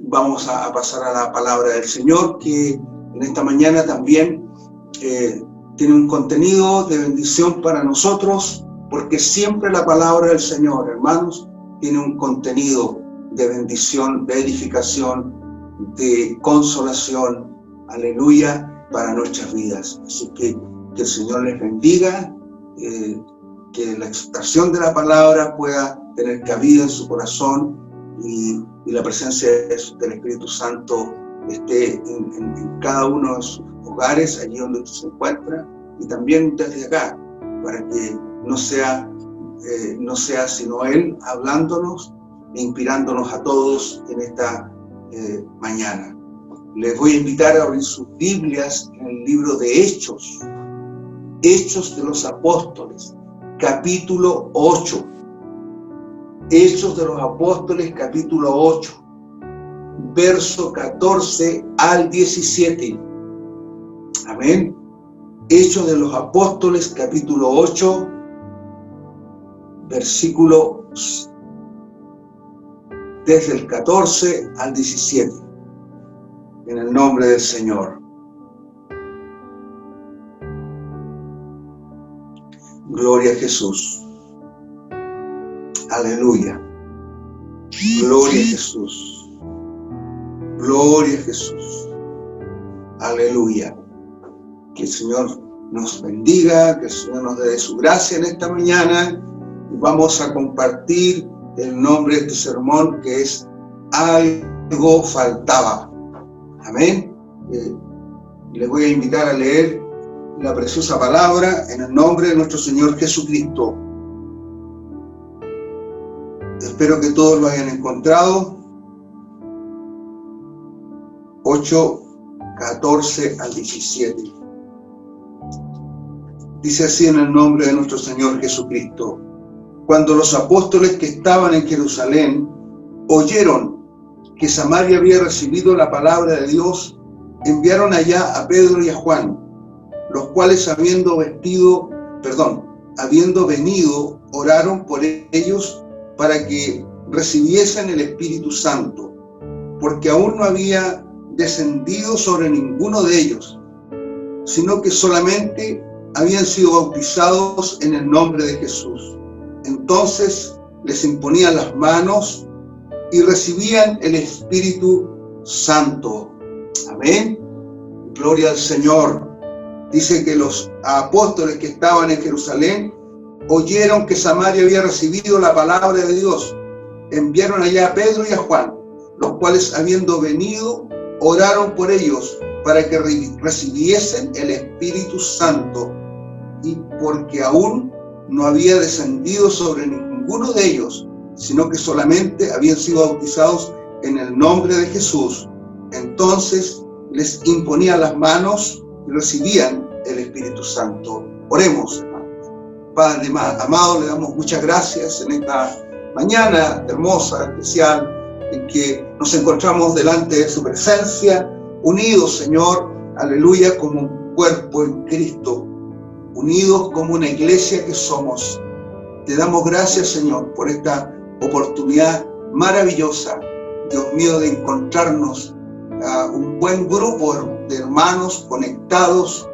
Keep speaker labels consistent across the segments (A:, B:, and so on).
A: vamos a pasar a la palabra del Señor, que en esta mañana también tiene un contenido de bendición para nosotros, porque siempre la palabra del Señor, hermanos, tiene un contenido de bendición, de edificación, de consolación, aleluya, para nuestras vidas. Así que el Señor les bendiga, que la expresión de la palabra pueda tener cabida en su corazón y la presencia del Espíritu Santo esté en cada uno de sus hogares, allí donde usted se encuentra, y también desde acá, para que no sea sino Él hablándonos e inspirándonos a todos en esta mañana. Les voy a invitar a abrir sus Biblias en el libro de Hechos de los Apóstoles, capítulo 8. Hechos de los Apóstoles, capítulo 8, verso 14 al 17. Amén. Hechos de los Apóstoles, capítulo 8, versículos desde el 14 al 17. En el nombre del Señor. Gloria a Jesús. Aleluya. Gloria a Jesús. Gloria a Jesús. Aleluya. Que el Señor nos bendiga, que el Señor nos dé su gracia en esta mañana. Y vamos a compartir el nombre de este sermón, que es Algo Faltaba. Amén. Les voy a invitar a leer la preciosa palabra en el nombre de nuestro Señor Jesucristo. Espero que todos lo hayan encontrado. 8, 14 al 17. Dice así en el nombre de nuestro Señor Jesucristo. Cuando los apóstoles que estaban en Jerusalén oyeron que Samaria había recibido la palabra de Dios, enviaron allá a Pedro y a Juan, los cuales habiendo venido, oraron por ellos para que recibiesen el Espíritu Santo, porque aún no había descendido sobre ninguno de ellos, sino que solamente habían sido bautizados en el nombre de Jesús. Entonces les imponían las manos y recibían el Espíritu Santo. Amén. Gloria al Señor. Dice que los apóstoles que estaban en Jerusalén oyeron que Samaria había recibido la palabra de Dios. Enviaron allá a Pedro y a Juan, los cuales habiendo venido, oraron por ellos para que recibiesen el Espíritu Santo, y porque aún no había descendido sobre ninguno de ellos, sino que solamente habían sido bautizados en el nombre de Jesús. Entonces les imponían las manos y recibían el Espíritu Santo. Oremos. Padre amado, le damos muchas gracias en esta mañana hermosa, especial, en que nos encontramos delante de su presencia, unidos, Señor, aleluya, como un cuerpo en Cristo, unidos como una iglesia que somos. Te damos gracias, Señor, por esta oportunidad maravillosa, Dios mío, de encontrarnos a un buen grupo de hermanos conectados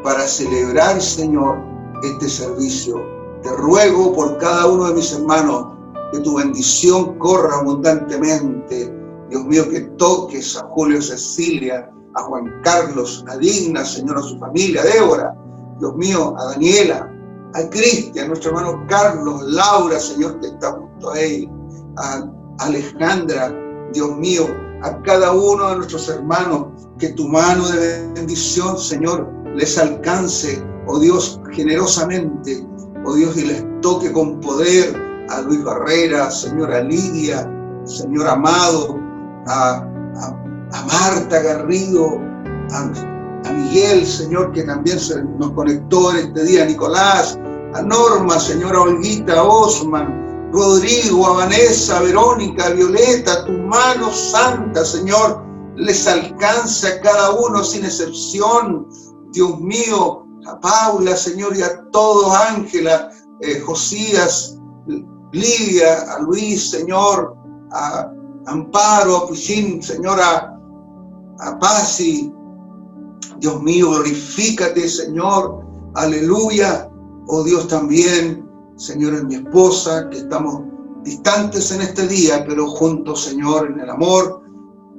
A: para celebrar, Señor, este servicio. Te ruego por cada uno de mis hermanos que tu bendición corra abundantemente. Dios mío, que toques a Julio Cecilia, a Juan Carlos, a Digna, Señor, a su familia, a Débora, Dios mío, a Daniela, a Cristian, a nuestro hermano Carlos, Laura, Señor, que está junto a él, a Alejandra, Dios mío, a cada uno de nuestros hermanos, que tu mano de bendición, Señor, les alcance, oh Dios, generosamente, oh Dios, y les toque con poder a Luis Barrera, Señor, a Lidia, Señor amado, a Marta Garrido, a Miguel, Señor, que también nos conectó en este día, a Nicolás, a Norma, Señor, a Olguita, a Osman, Rodrigo, a Vanessa, a Verónica, a Violeta, a tu mano santa, Señor, les alcance a cada uno sin excepción, Dios mío, a Paula, Señor, y a todos, Ángela, Josías, Lidia, a Luis, Señor, a Amparo, a Puchín, Señora, a Pasi. Dios mío, glorifícate, Señor, aleluya. Oh Dios, también, Señor, en mi esposa, que estamos distantes en este día, pero juntos, Señor, en el amor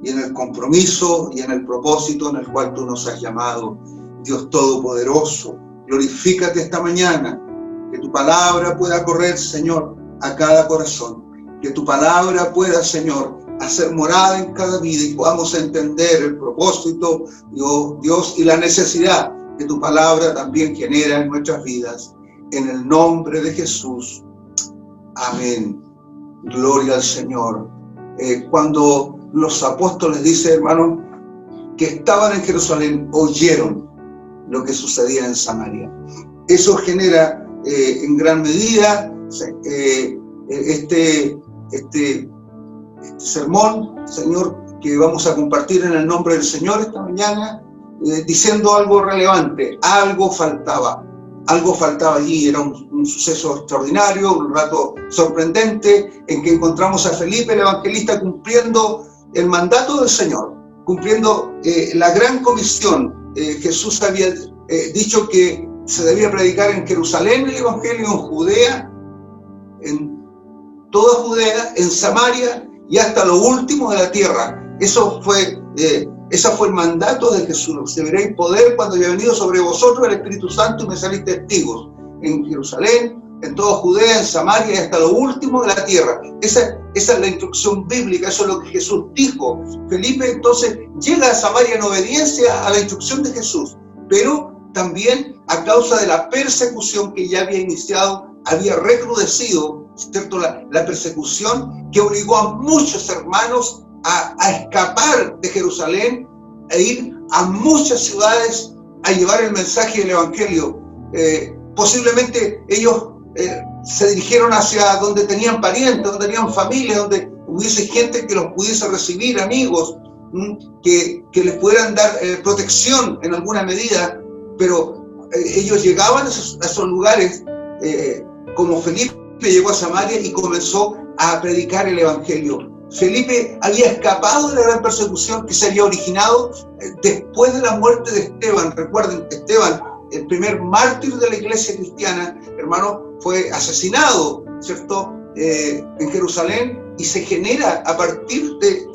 A: y en el compromiso y en el propósito en el cual tú nos has llamado. Dios Todopoderoso, glorifícate esta mañana, que tu palabra pueda correr, Señor, a cada corazón, que tu palabra pueda, Señor, hacer morada en cada vida y podamos entender el propósito, Dios, y la necesidad que tu palabra también genera en nuestras vidas. En el nombre de Jesús. Amén. Gloria al Señor. Cuando los apóstoles, dice, hermano, que estaban en Jerusalén, oyeron lo que sucedía en Samaria. Eso genera en gran medida este sermón, Señor, que vamos a compartir en el nombre del Señor esta mañana, diciendo algo relevante. Algo faltaba allí. Era un suceso extraordinario, un rato sorprendente, en que encontramos a Felipe el evangelista cumpliendo el mandato del Señor, cumpliendo la gran comisión. Jesús había dicho que se debía predicar en Jerusalén el evangelio, en Judea, en toda Judea, en Samaria y hasta lo último de la tierra. Ese fue el mandato de Jesús. Recibiréis poder cuando haya venido sobre vosotros el Espíritu Santo y me seréis testigos en Jerusalén, en toda Judea, en Samaria y hasta lo último de la tierra. Esa es la instrucción bíblica, eso es lo que Jesús dijo. Felipe entonces llega a Samaria en obediencia a la instrucción de Jesús, pero también a causa de la persecución que ya había iniciado, había recrudecido, ¿cierto? La persecución que obligó a muchos hermanos a escapar de Jerusalén e ir a muchas ciudades a llevar el mensaje del evangelio. Posiblemente ellos se dirigieron hacia donde tenían parientes, donde tenían familia, donde hubiese gente que los pudiese recibir, amigos, que les pudieran dar protección en alguna medida, pero ellos llegaban a esos lugares, como Felipe llegó a Samaria y comenzó a predicar el evangelio. Felipe había escapado de la gran persecución que se había originado después de la muerte de Esteban. Recuerden, Esteban, el primer mártir de la iglesia cristiana, hermano, fue asesinado, ¿cierto?, en Jerusalén, y se genera a partir de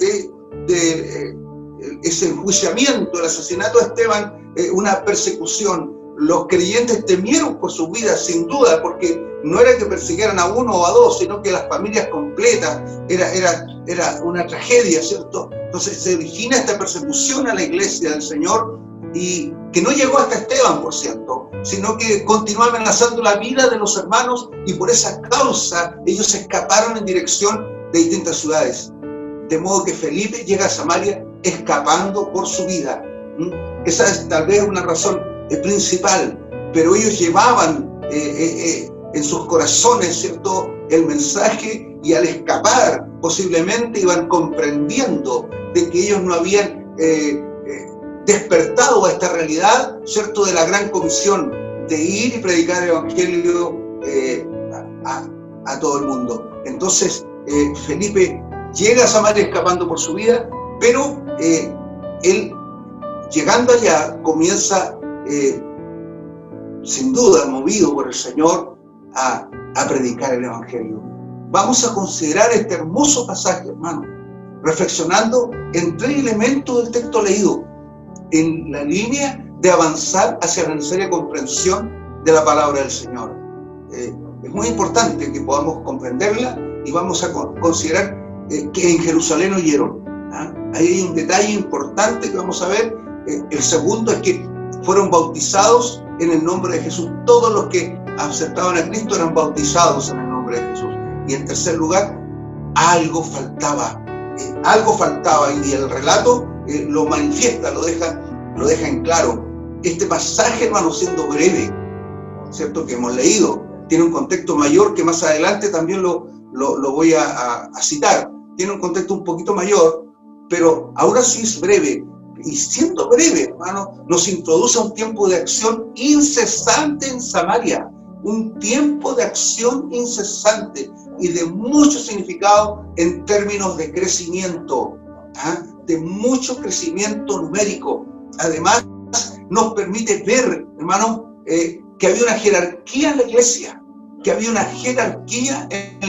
A: ese enjuiciamiento, el asesinato de Esteban, una persecución. Los creyentes temieron por sus vidas, sin duda, porque no era que persiguieran a uno o a dos, sino que las familias completas. Era una tragedia, ¿cierto? Entonces se origina esta persecución a la iglesia del Señor, y que no llegó hasta Esteban, por cierto, sino que continuó amenazando la vida de los hermanos, y por esa causa ellos se escaparon en dirección de distintas ciudades. De modo que Felipe llega a Samaria escapando por su vida. Esa es tal vez una razón principal, pero ellos llevaban en sus corazones, ¿cierto?, el mensaje, y al escapar posiblemente iban comprendiendo de que ellos no habían despertado a esta realidad, ¿cierto?, de la gran comisión de ir y predicar el evangelio a todo el mundo. Entonces Felipe llega a Samaria escapando por su vida, pero él, llegando allá, comienza sin duda, movido por el Señor, a predicar el evangelio. Vamos a considerar este hermoso pasaje, hermano, reflexionando en tres elementos del texto leído, en la línea de avanzar hacia la necesaria comprensión de la palabra del Señor. Es muy importante que podamos comprenderla, y vamos a considerar que en Jerusalén oyeron. Ahí hay un detalle importante que vamos a ver. El segundo es que fueron bautizados en el nombre de Jesús. Todos los que aceptaban a Cristo eran bautizados en el nombre de Jesús. Y en tercer lugar, algo faltaba, y el relato lo manifiesta, lo deja en claro. Este pasaje, hermano, siendo breve, ¿cierto?, que hemos leído, tiene un contexto mayor que más adelante también lo voy a citar. Tiene un contexto un poquito mayor, pero ahora sí es breve. Y siendo breve, hermano, nos introduce a un tiempo de acción incesante en Samaria. Un tiempo de acción incesante. y de mucho significado en términos de crecimiento, de mucho crecimiento numérico. Además, nos permite ver, hermano, que había una jerarquía en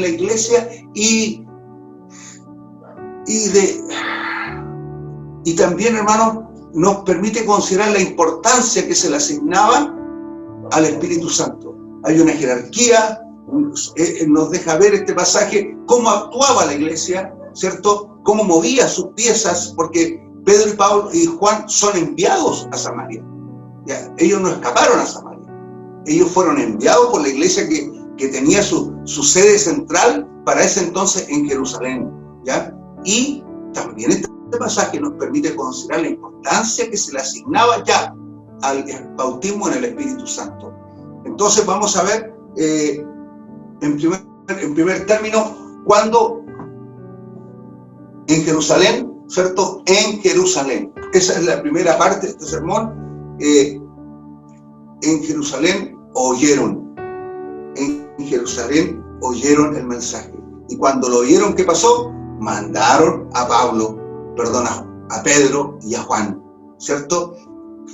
A: la iglesia, y también, hermano, nos permite considerar la importancia que se le asignaba al Espíritu Santo. Hay una jerarquía, nos deja ver este pasaje cómo actuaba la iglesia, ¿cierto? Cómo movía sus piezas, porque Pedro y Pablo y Juan son enviados a Samaria. ¿Ya? Ellos no escaparon a Samaria. Ellos fueron enviados por la iglesia que tenía su sede central para ese entonces en Jerusalén, ¿ya? Y también este pasaje nos permite considerar la importancia que se le asignaba ya al bautismo en el Espíritu Santo. Entonces vamos a ver, en primer término, cuando en Jerusalén, ¿cierto? En Jerusalén. Esa es la primera parte de este sermón. En Jerusalén oyeron. En Jerusalén oyeron el mensaje. Y cuando lo oyeron, ¿qué pasó? Mandaron a Pedro y a Juan, ¿cierto?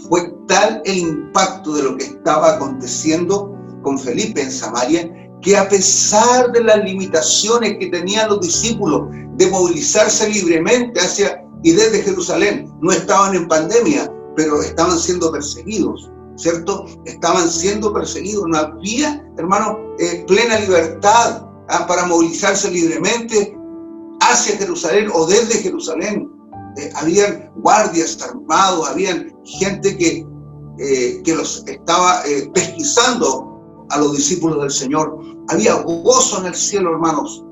A: Fue tal el impacto de lo que estaba aconteciendo con Felipe en Samaria, que a pesar de las limitaciones que tenían los discípulos de movilizarse libremente hacia y desde Jerusalén, no estaban en pandemia, pero estaban siendo perseguidos, ¿cierto? Estaban siendo perseguidos, no había, hermano, plena libertad para movilizarse libremente hacia Jerusalén o desde Jerusalén. Habían guardias armados, habían gente que los estaba pesquisando a los discípulos del Señor. Había gozo en el cielo, hermanos.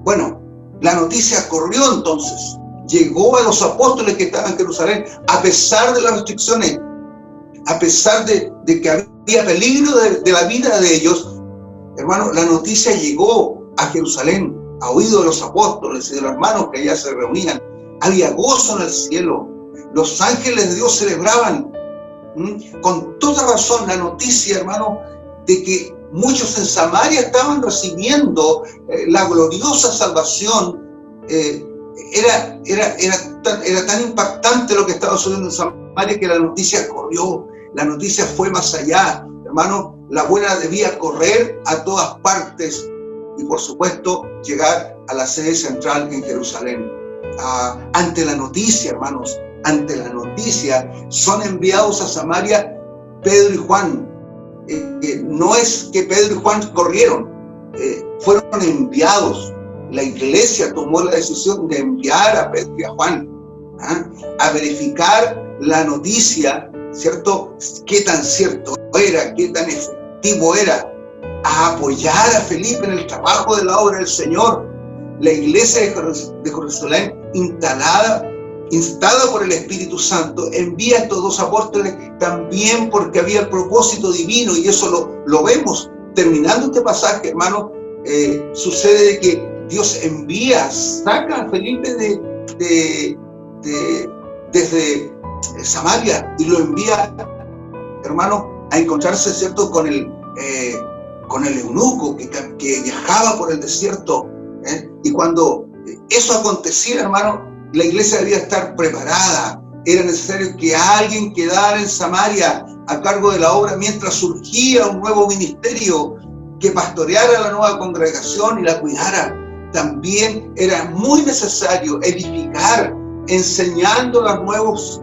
A: Bueno, la noticia corrió entonces, llegó a los apóstoles que estaban en Jerusalén, a pesar de las restricciones, a pesar de que había peligro de la vida de ellos. Hermano, la noticia llegó a Jerusalén, a oído de los apóstoles y de los hermanos que allá se reunían. Había gozo en el cielo. Los ángeles de Dios celebraban con toda razón la noticia, hermano, de que muchos en Samaria estaban recibiendo la gloriosa salvación. Era tan impactante lo que estaba sucediendo en Samaria que la noticia corrió. La noticia fue más allá, hermano. La buena debía correr a todas partes y, por supuesto, llegar a la sede central en Jerusalén. Ante la noticia, hermanos, ante la noticia, son enviados a Samaria Pedro y Juan. No es que Pedro y Juan corrieron, fueron enviados. La iglesia tomó la decisión de enviar a Pedro y a Juan a verificar la noticia, ¿cierto? Qué tan cierto era, qué tan efectivo era, a apoyar a Felipe en el trabajo de la obra del Señor. La iglesia de Jerusalén, instalada por el Espíritu Santo, envía a estos dos apóstoles también porque había el propósito divino, y eso lo vemos terminando este pasaje, hermano. Sucede de que Dios saca a Felipe desde Samaria y lo envía, hermano, a encontrarse, ¿cierto?, con el eunuco que viajaba por el desierto. Y cuando eso acontecía, hermano, la iglesia debía estar preparada. Era necesario que alguien quedara en Samaria a cargo de la obra mientras surgía un nuevo ministerio que pastoreara la nueva congregación y la cuidara. También era muy necesario edificar, enseñando a los nuevos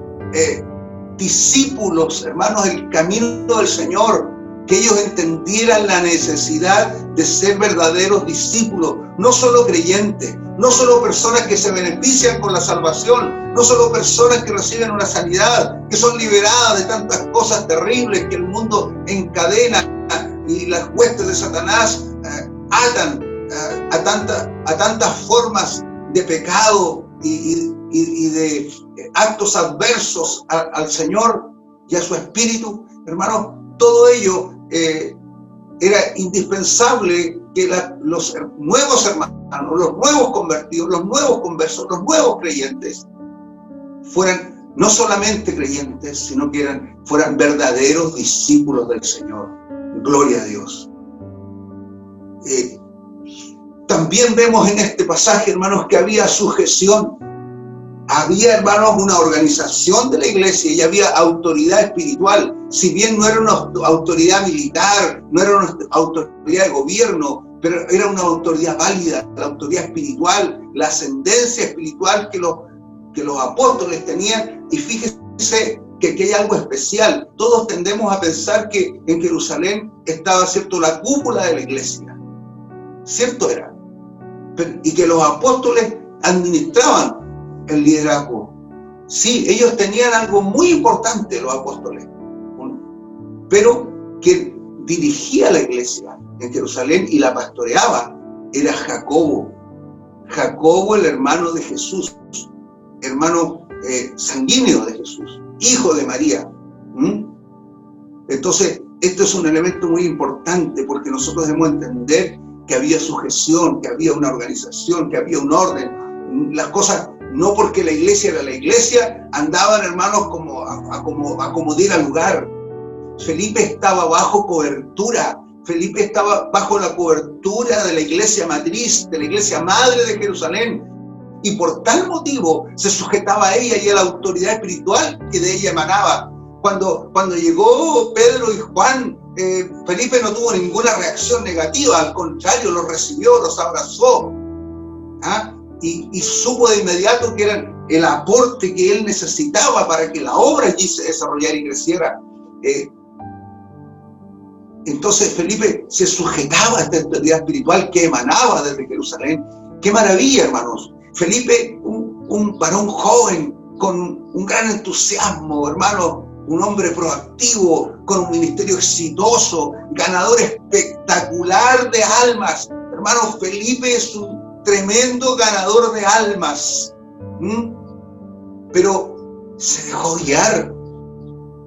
A: discípulos, hermanos, el camino del Señor, que ellos entendieran la necesidad de ser verdaderos discípulos, no solo creyentes, no solo personas que se benefician con la salvación, no solo personas que reciben una sanidad, que son liberadas de tantas cosas terribles que el mundo encadena y las huestes de Satanás atan a tantas formas de pecado y de actos adversos al Señor y a su Espíritu. Hermanos, todo ello era indispensable que los nuevos hermanos, los nuevos convertidos, los nuevos conversos, los nuevos creyentes fueran no solamente creyentes, sino que fueran verdaderos discípulos del Señor. Gloria a Dios. También vemos en este pasaje, hermanos, que había sujeción. Había, hermanos, una organización de la iglesia y había autoridad espiritual. Si bien no era una autoridad militar, no era una autoridad de gobierno, pero era una autoridad válida, la autoridad espiritual, la ascendencia espiritual que los apóstoles tenían. Y fíjese que aquí hay algo especial. Todos tendemos a pensar que en Jerusalén estaba, ¿cierto?, la cúpula de la iglesia. Cierto era. Y que los apóstoles administraban el liderazgo. Sí, ellos tenían algo muy importante, los apóstoles, pero que dirigía la iglesia en Jerusalén y la pastoreaba era Jacobo. Jacobo, el hermano de Jesús, hermano sanguíneo de Jesús, hijo de María. Entonces, esto es un elemento muy importante porque nosotros debemos entender que había sujeción, que había una organización, que había un orden. Las cosas, no porque la iglesia era la iglesia, andaban, hermanos, como diera lugar. Felipe estaba bajo cobertura. Felipe estaba bajo la cobertura de la iglesia matriz, de la iglesia madre de Jerusalén. Y por tal motivo se sujetaba a ella y a la autoridad espiritual que de ella emanaba. Cuando llegó Pedro y Juan, Felipe no tuvo ninguna reacción negativa, al contrario, los recibió, los abrazó. Y supo de inmediato que eran el aporte que él necesitaba para que la obra allí se desarrollara y creciera. Entonces Felipe se sujetaba a esta autoridad espiritual que emanaba desde Jerusalén. ¡Qué maravilla, hermanos! Felipe, un varón joven, con un gran entusiasmo, hermanos, un hombre proactivo, con un ministerio exitoso, ganador espectacular de almas. Hermanos, Felipe es un tremendo ganador de almas. Pero se dejó guiar,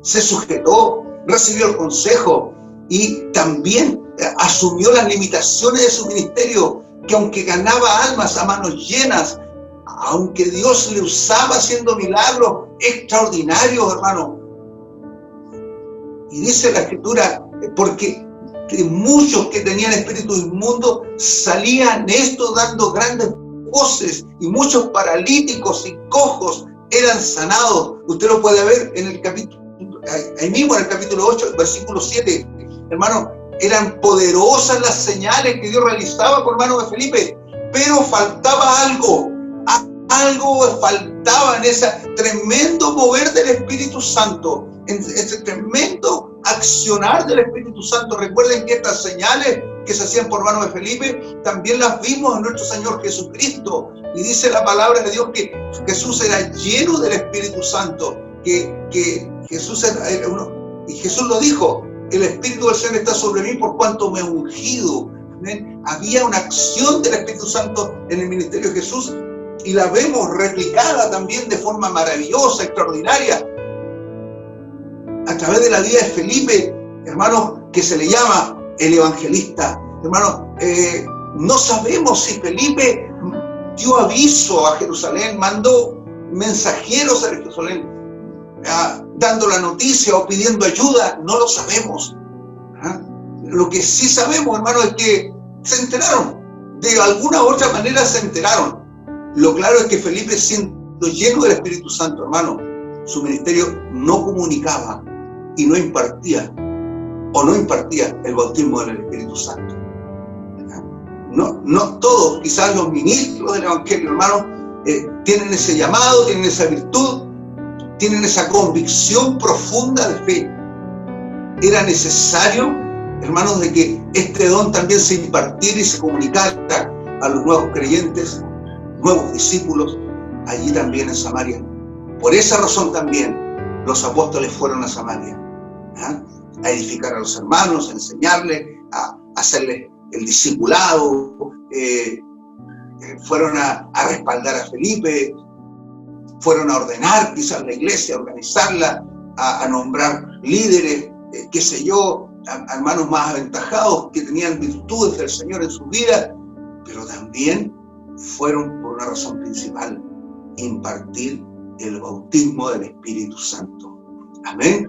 A: se sujetó, recibió el consejo y también asumió las limitaciones de su ministerio, que aunque ganaba almas a manos llenas, aunque Dios le usaba haciendo milagros extraordinarios, hermano. Y dice la Escritura, porque muchos que tenían espíritu inmundo salían esto dando grandes voces, y muchos paralíticos y cojos eran sanados. Usted lo puede ver en el capítulo, ahí mismo en el capítulo 8, versículo 7. Hermano, eran poderosas las señales que Dios realizaba por mano de Felipe, pero faltaba algo. Algo faltaba en ese tremendo mover del Espíritu Santo, en ese tremendo accionar del Espíritu Santo. Recuerden que estas señales que se hacían por mano de Felipe también las vimos en nuestro Señor Jesucristo. Y dice la palabra de Dios que Jesús era lleno del Espíritu Santo, que Jesús era uno, y Jesús lo dijo: el Espíritu del Señor está sobre mí por cuanto me he ungido. ¿Amén? Había una acción del Espíritu Santo en el ministerio de Jesús, y la vemos replicada también de forma maravillosa, extraordinaria, a través de la vida de Felipe, hermanos, que se le llama el evangelista. Hermanos, no sabemos si Felipe dio aviso a Jerusalén, mandó mensajeros a Jerusalén, dando la noticia o pidiendo ayuda. No lo sabemos. Lo que sí sabemos, hermanos, es que se enteraron. De alguna u otra manera se enteraron. Lo claro es que Felipe, siendo lleno del Espíritu Santo, hermano, su ministerio no comunicaba y no impartía el bautismo del Espíritu Santo. No todos, quizás los ministros del Evangelio, hermanos, tienen ese llamado, tienen esa virtud, tienen esa convicción profunda de fe. Era necesario, hermanos, de que este don también se impartiera y se comunicara a los nuevos creyentes, nuevos discípulos, allí también en Samaria. Por esa razón también los apóstoles fueron a Samaria, a edificar a los hermanos, a enseñarles, a hacerles el discipulado, fueron a respaldar a Felipe, fueron a ordenar quizás la iglesia, a organizarla, a nombrar líderes, qué sé yo, a hermanos más aventajados que tenían virtudes del Señor en su vida, pero también fueron por una razón principal: impartir el bautismo del Espíritu Santo. Amén.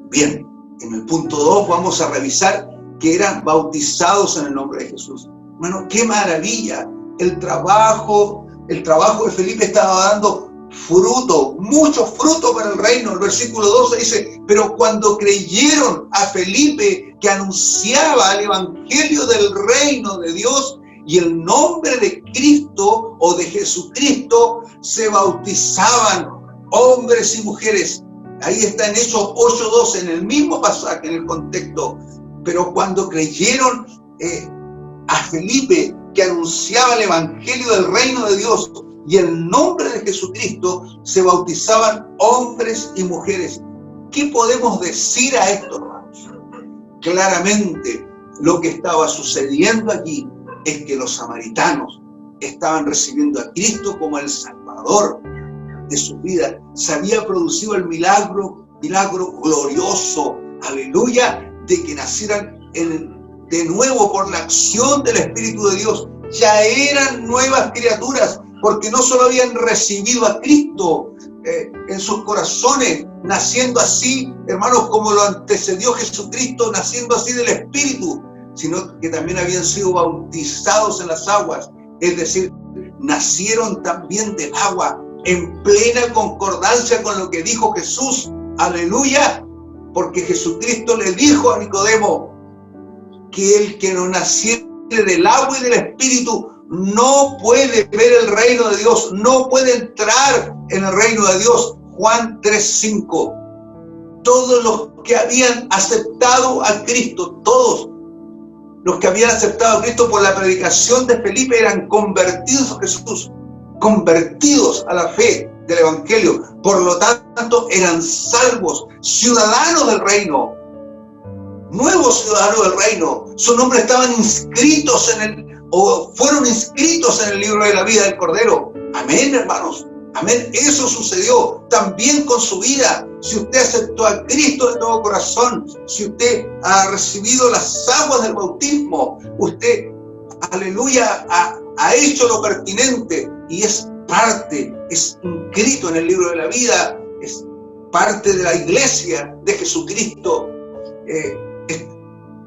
A: Bien, en el punto 2 vamos a revisar que eran bautizados en el nombre de Jesús. Hermano, qué maravilla. El trabajo de Felipe estaba dando fruto, mucho fruto para el reino. El versículo 12 dice, pero cuando creyeron a Felipe, que anunciaba el evangelio del reino de Dios y el nombre de Cristo o de Jesucristo, se bautizaban hombres y mujeres. Ahí está en Hechos 8:12, en el mismo pasaje, en el contexto. Pero cuando creyeron a Felipe, que anunciaba el evangelio del reino de Dios y el nombre de Jesucristo, se bautizaban hombres y mujeres. ¿Qué podemos decir a esto, hermanos? Claramente, lo que estaba sucediendo aquí es que los samaritanos estaban recibiendo a Cristo como el Salvador de su vida. Se había producido el milagro glorioso, aleluya, de que nacieran de nuevo por la acción del Espíritu de Dios. Ya eran nuevas criaturas, porque no solo habían recibido a Cristo en sus corazones, naciendo así, hermanos, como lo antecedió Jesucristo, naciendo así del Espíritu, sino que también habían sido bautizados en las aguas, es decir, nacieron también del agua, en plena concordancia con lo que dijo Jesús, aleluya, porque Jesucristo le dijo a Nicodemo que el que no naciere del agua y del Espíritu no puede ver el reino de Dios, no puede entrar en el reino de Dios. Juan 3:5. Todos los que habían aceptado a Cristo, todos los que habían aceptado a Cristo por la predicación de Felipe eran convertidos a Jesús, convertidos a la fe del Evangelio. Por lo tanto, eran salvos, ciudadanos del reino, nuevos ciudadanos del reino. Sus nombres estaban inscritos fueron inscritos en el libro de la vida del Cordero. Amén, hermanos. Amén. Eso sucedió también con su vida. Si usted aceptó a Cristo de todo corazón, si usted ha recibido las aguas del bautismo, usted, aleluya, ha hecho lo pertinente y es parte, es inscrito en el libro de la vida, es parte de la iglesia de Jesucristo.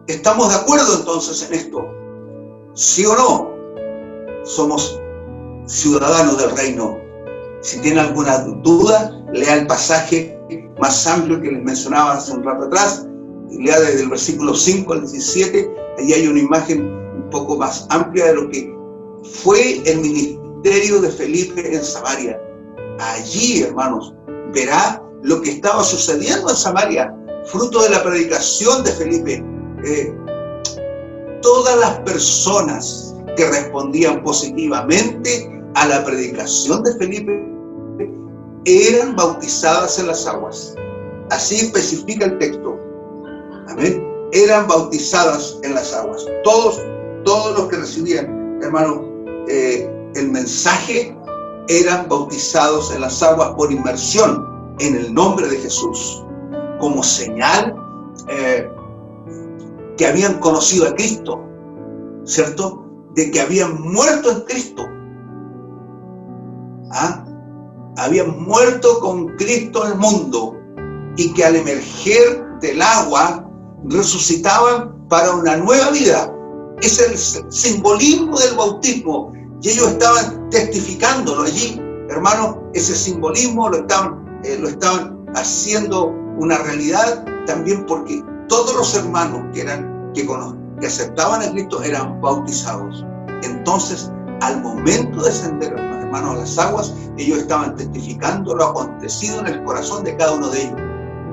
A: ¿Estamos de acuerdo entonces en esto? ¿Sí o no? Somos ciudadanos del reino. Si tiene alguna duda, lea el pasaje más amplio que les mencionaba hace un rato atrás, y lea desde el versículo 5 al 17, ahí hay una imagen un poco más amplia de lo que fue el ministerio de Felipe en Samaria. Allí, hermanos, verá lo que estaba sucediendo en Samaria, fruto de la predicación de Felipe. Todas las personas que respondían positivamente a la predicación de Felipe eran bautizadas en las aguas. Así especifica el texto. Amén. Eran bautizadas en las aguas. Todos los que recibían, hermanos, el mensaje, eran bautizados en las aguas por inmersión en el nombre de Jesús, como señal que habían conocido a Cristo, ¿cierto? De que habían muerto en Cristo. Habían muerto con Cristo en el mundo y que al emerger del agua resucitaban para una nueva vida. Es el simbolismo del bautismo y ellos estaban testificándolo allí, hermanos. Ese simbolismo lo estaban haciendo una realidad también, porque todos los hermanos que aceptaban a Cristo eran bautizados. Entonces, al momento de descender, hermanos, a las aguas, ellos estaban testificando lo acontecido en el corazón de cada uno de ellos.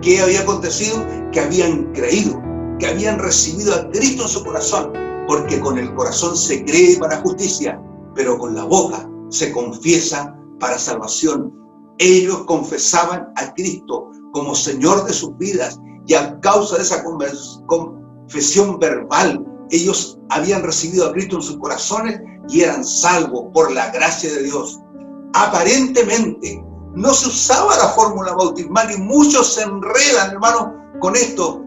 A: ¿Qué había acontecido? Que habían creído, que habían recibido a Cristo en su corazón, porque con el corazón se cree para justicia, pero con la boca se confiesa para salvación. Ellos confesaban a Cristo como Señor de sus vidas, y a causa de esa confesión verbal, ellos habían recibido a Cristo en sus corazones y eran salvos por la gracia de Dios. Aparentemente no se usaba la fórmula bautismal, y muchos se enredan, hermanos, con esto,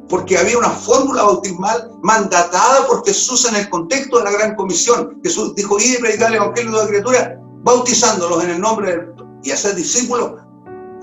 A: porque había una fórmula bautismal mandatada por Jesús en el contexto de la Gran Comisión. Jesús dijo: id y predicar el evangelio a toda criatura, bautizándolos en el nombre y hacer discípulos.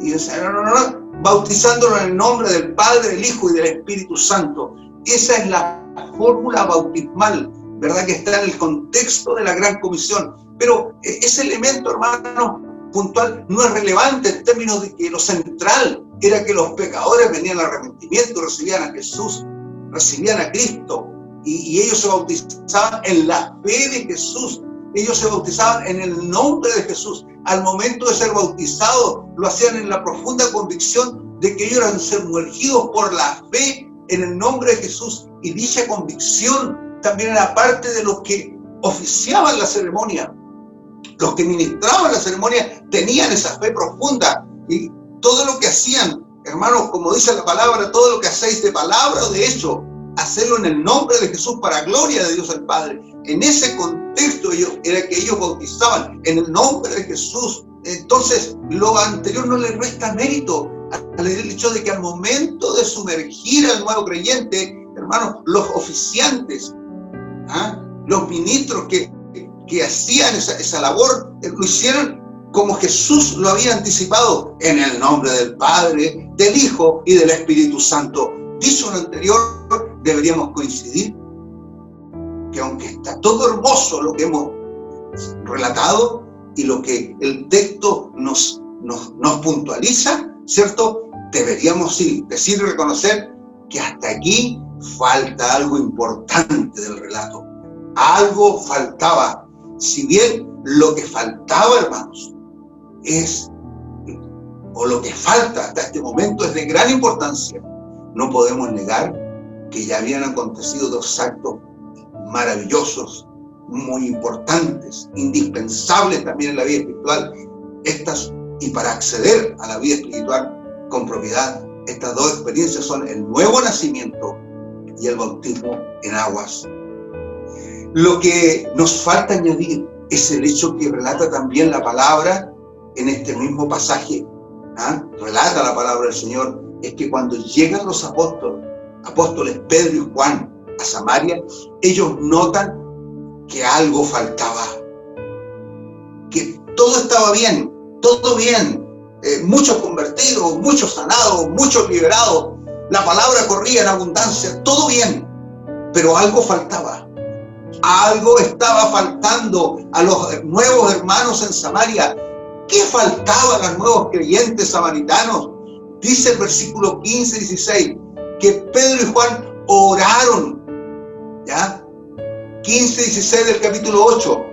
A: Y dice: no, bautizándolos en el nombre del Padre, del Hijo y del Espíritu Santo. Esa es la fórmula bautismal ¿verdad? Que está en el contexto de la Gran Comisión. Pero ese elemento, hermano, puntual, no es relevante en términos de que lo central era que los pecadores venían al arrepentimiento, recibían a Jesús, recibían a Cristo, y ellos se bautizaban en la fe de Jesús. Ellos se bautizaban en el nombre de Jesús. Al momento de ser bautizados, lo hacían en la profunda convicción de que ellos eran sumergidos por la fe en el nombre de Jesús. Y dicha convicción también era parte de los que oficiaban la ceremonia. Los que ministraban la ceremonia tenían esa fe profunda. Y todo lo que hacían, hermanos, como dice la palabra, todo lo que hacéis de palabra o de hecho, hacerlo en el nombre de Jesús para gloria de Dios el Padre. En ese contexto era que ellos bautizaban en el nombre de Jesús. Entonces, lo anterior no le resta mérito al hecho de que al momento de sumergir al nuevo creyente, hermanos, los oficiantes, los ministros que hacían esa labor, lo hicieron como Jesús lo había anticipado, en el nombre del Padre, del Hijo y del Espíritu Santo. Dicho lo anterior, deberíamos coincidir que aunque está todo hermoso lo que hemos relatado y lo que el texto nos puntualiza, ¿cierto? Deberíamos sí decir y reconocer que hasta aquí falta algo importante del relato. Algo faltaba. Si bien lo que faltaba, hermanos, lo que falta hasta este momento es de gran importancia, no podemos negar que ya habían acontecido dos actos maravillosos, muy importantes, indispensables también en la vida espiritual. Y para acceder a la vida espiritual con propiedad, estas dos experiencias son el nuevo nacimiento y el bautismo en aguas. Lo que nos falta añadir es el hecho que relata también la palabra en este mismo pasaje. Relata la palabra del Señor, es que cuando llegan los apóstoles Pedro y Juan a Samaria, ellos notan que algo faltaba, que todo estaba bien, todo bien, muchos convertidos, muchos sanados, muchos liberados, la palabra corría en abundancia, todo bien, pero algo faltaba. Algo estaba faltando a los nuevos hermanos en Samaria. ¿Qué faltaba a los nuevos creyentes samaritanos? Dice el versículo 15 y 16 que Pedro y Juan oraron, ¿ya? 15 y 16 del capítulo 8.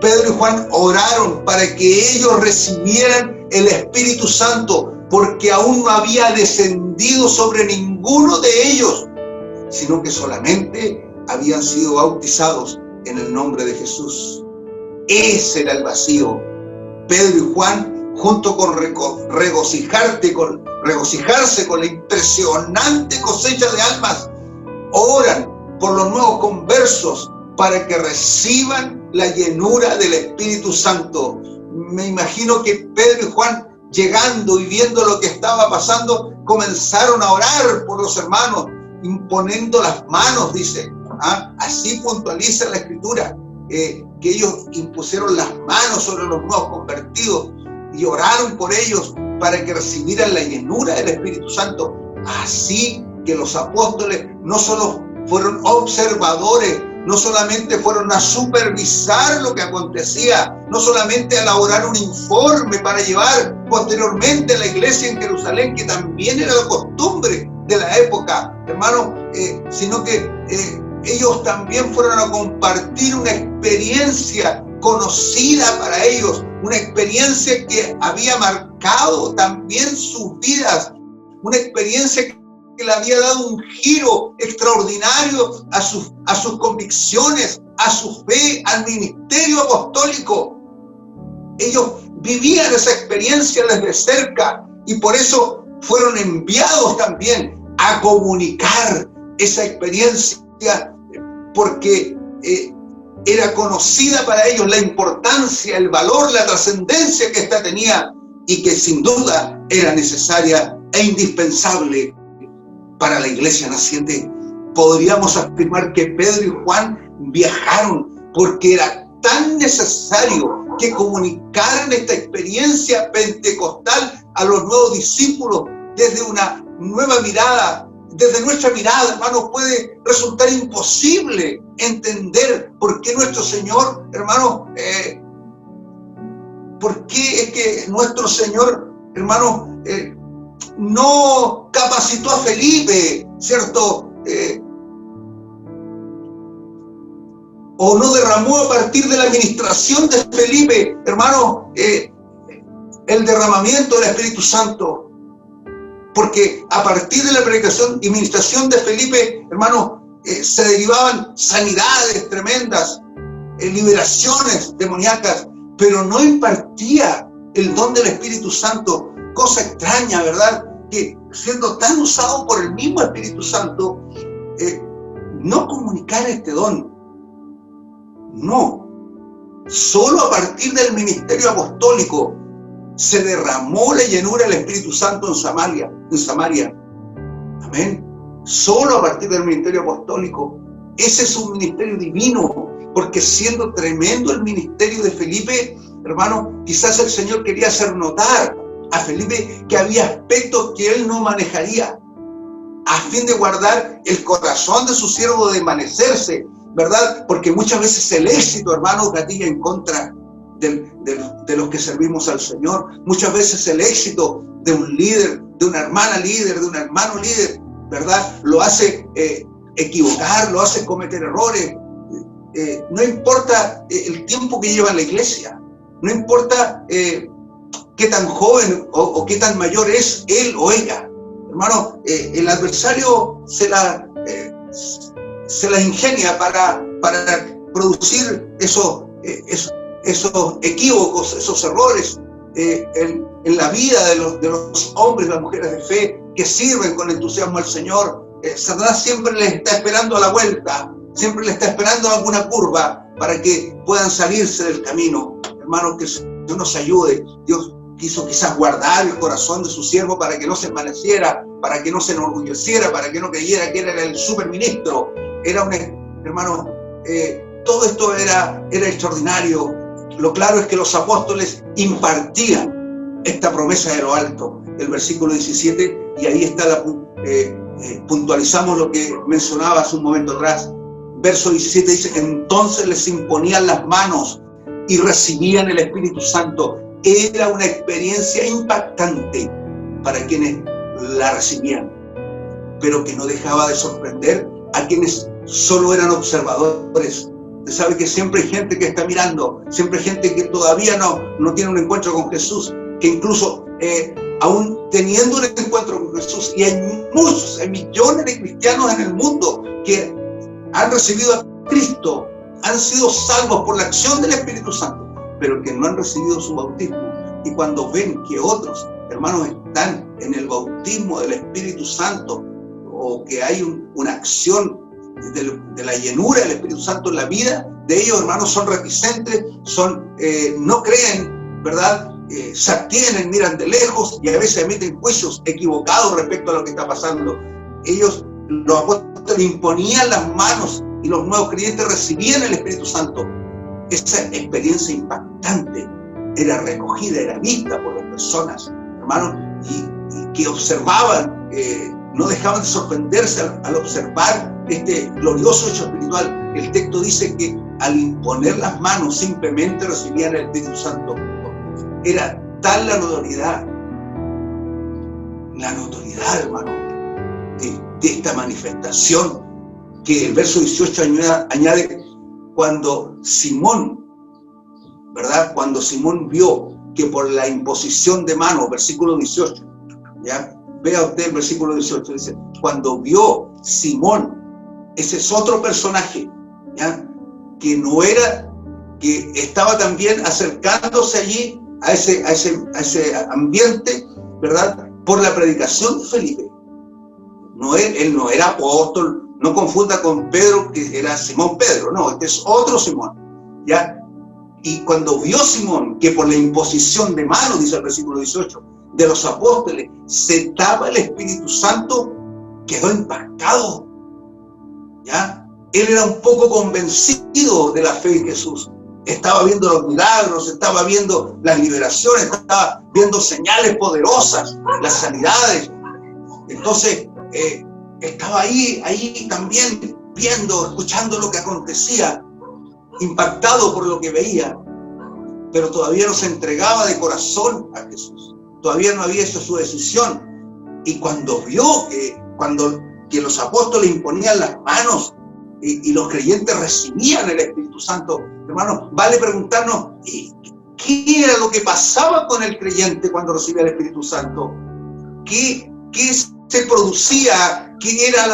A: Pedro y Juan oraron para que ellos recibieran el Espíritu Santo, porque aún no había descendido sobre ninguno de ellos, sino que solamente habían sido bautizados en el nombre de Jesús. Ese era el vacío. Pedro y Juan, junto con regocijarse con la impresionante cosecha de almas, oran por los nuevos conversos para que reciban la llenura del Espíritu Santo. Me imagino que Pedro y Juan, llegando y viendo lo que estaba pasando, comenzaron a orar por los hermanos, imponiendo las manos, dice. Así puntualiza la Escritura, que ellos impusieron las manos sobre los nuevos convertidos y oraron por ellos para que recibieran la llenura del Espíritu Santo. Así que los apóstoles no solo fueron observadores, no solamente fueron a supervisar lo que acontecía, no solamente a elaborar un informe para llevar posteriormente a la iglesia en Jerusalén, que también era la costumbre de la época, hermano, sino que ellos también fueron a compartir una experiencia conocida para ellos, una experiencia que había marcado también sus vidas, una experiencia que le había dado un giro extraordinario a sus convicciones, a su fe, al ministerio apostólico. Ellos vivían esa experiencia desde cerca y por eso fueron enviados también a comunicar esa experiencia, porque era conocida para ellos la importancia, el valor, la trascendencia que ésta tenía y que sin duda era necesaria e indispensable para la iglesia naciente. Podríamos afirmar que Pedro y Juan viajaron porque era tan necesario que comunicaran esta experiencia pentecostal a los nuevos discípulos desde una nueva mirada, desde nuestra mirada, hermanos, puede resultar imposible entender por qué nuestro Señor, hermanos, por qué es que nuestro Señor, hermanos, no capacitó a Felipe, ¿cierto? O no derramó a partir de la administración de Felipe, hermanos, el derramamiento del Espíritu Santo. Porque a partir de la predicación y ministración de Felipe, hermanos, se derivaban sanidades tremendas, liberaciones demoníacas, pero no impartía el don del Espíritu Santo. Cosa extraña, ¿verdad? Que siendo tan usado por el mismo Espíritu Santo, no comunicar este don. No. Solo a partir del ministerio apostólico se derramó la llenura del Espíritu Santo en Samaria. Amén. Solo a partir del ministerio apostólico. Ese es un ministerio divino, porque siendo tremendo el ministerio de Felipe, hermano, quizás el Señor quería hacer notar a Felipe que había aspectos que él no manejaría, a fin de guardar el corazón de su siervo de envanecerse, ¿verdad? Porque muchas veces el éxito, hermano, gatilla en contra de los que servimos al Señor. Muchas veces el éxito de un líder, de una hermana líder, de un hermano líder, ¿verdad? Lo hace equivocar, lo hace cometer errores. No importa el tiempo que lleva en la iglesia, no importa qué tan joven o qué tan mayor es él o ella. Hermano, el adversario se la ingenia para producir esos equívocos, esos errores en la vida de los hombres y las mujeres de fe que sirven con entusiasmo al Señor. Satanás siempre les está esperando a la vuelta, siempre les está esperando a alguna curva para que puedan salirse del camino. Hermanos, que el Señor nos ayude. Dios quiso quizás guardar el corazón de su siervo para que no se envaneciera, para que no se enorgulleciera, para que no creyera que era el superministro. Era un hermano, todo esto era extraordinario. Lo claro es que los apóstoles impartían esta promesa de lo alto. El versículo 17, y ahí está puntualizamos lo que mencionaba hace un momento atrás. Verso 17 dice: entonces les imponían las manos y recibían el Espíritu Santo. Era una experiencia impactante para quienes la recibían, pero que no dejaba de sorprender a quienes solo eran observadores. Usted sabe que siempre hay gente que está mirando, siempre hay gente que todavía no tiene un encuentro con Jesús, que incluso aún teniendo un encuentro con Jesús, y hay muchos, hay millones de cristianos en el mundo que han recibido a Cristo, han sido salvos por la acción del Espíritu Santo, pero que no han recibido su bautismo. Y cuando ven que otros hermanos están en el bautismo del Espíritu Santo, o que hay una acción de la llenura del Espíritu Santo en la vida de ellos, hermanos, son reticentes, no creen, ¿verdad? Se abstienen, miran de lejos y a veces emiten juicios equivocados respecto a lo que está pasando. Ellos, los apóstoles, imponían las manos y los nuevos creyentes recibían el Espíritu Santo. Esa experiencia impactante era recogida, era vista por las personas, hermanos, y que observaban, no dejaban de sorprenderse al observar este glorioso hecho espiritual. El texto dice que al imponer las manos simplemente recibían el Espíritu Santo. Era tal la notoriedad, hermano, de esta manifestación, que el verso 18 añade cuando Simón, ¿verdad? Cuando Simón vio que por la imposición de manos, versículo 18, ¿ya? Vea usted el versículo 18, dice, cuando vio Simón, ese es otro personaje, ¿ya? Que estaba también acercándose allí a ese ambiente, ¿verdad? Por la predicación de Felipe. Él no era apóstol, no confunda con Pedro, que era Simón Pedro, no, este es otro Simón, ¿ya? Y cuando vio Simón que por la imposición de manos, dice el versículo 18, de los apóstoles, se daba el Espíritu Santo, quedó impactado, ¿ya? Él era un poco convencido de la fe en Jesús. Estaba viendo los milagros, estaba viendo las liberaciones, estaba viendo señales poderosas, las sanidades. Entonces, estaba ahí también viendo, escuchando lo que acontecía, impactado por lo que veía, pero todavía no se entregaba de corazón a Jesús. Todavía no había hecho su decisión. Y cuando vio que los apóstoles imponían las manos y los creyentes recibían el Espíritu Santo, hermano, vale preguntarnos, ¿qué era lo que pasaba con el creyente cuando recibía el Espíritu Santo? ¿Qué se producía? ¿Qué era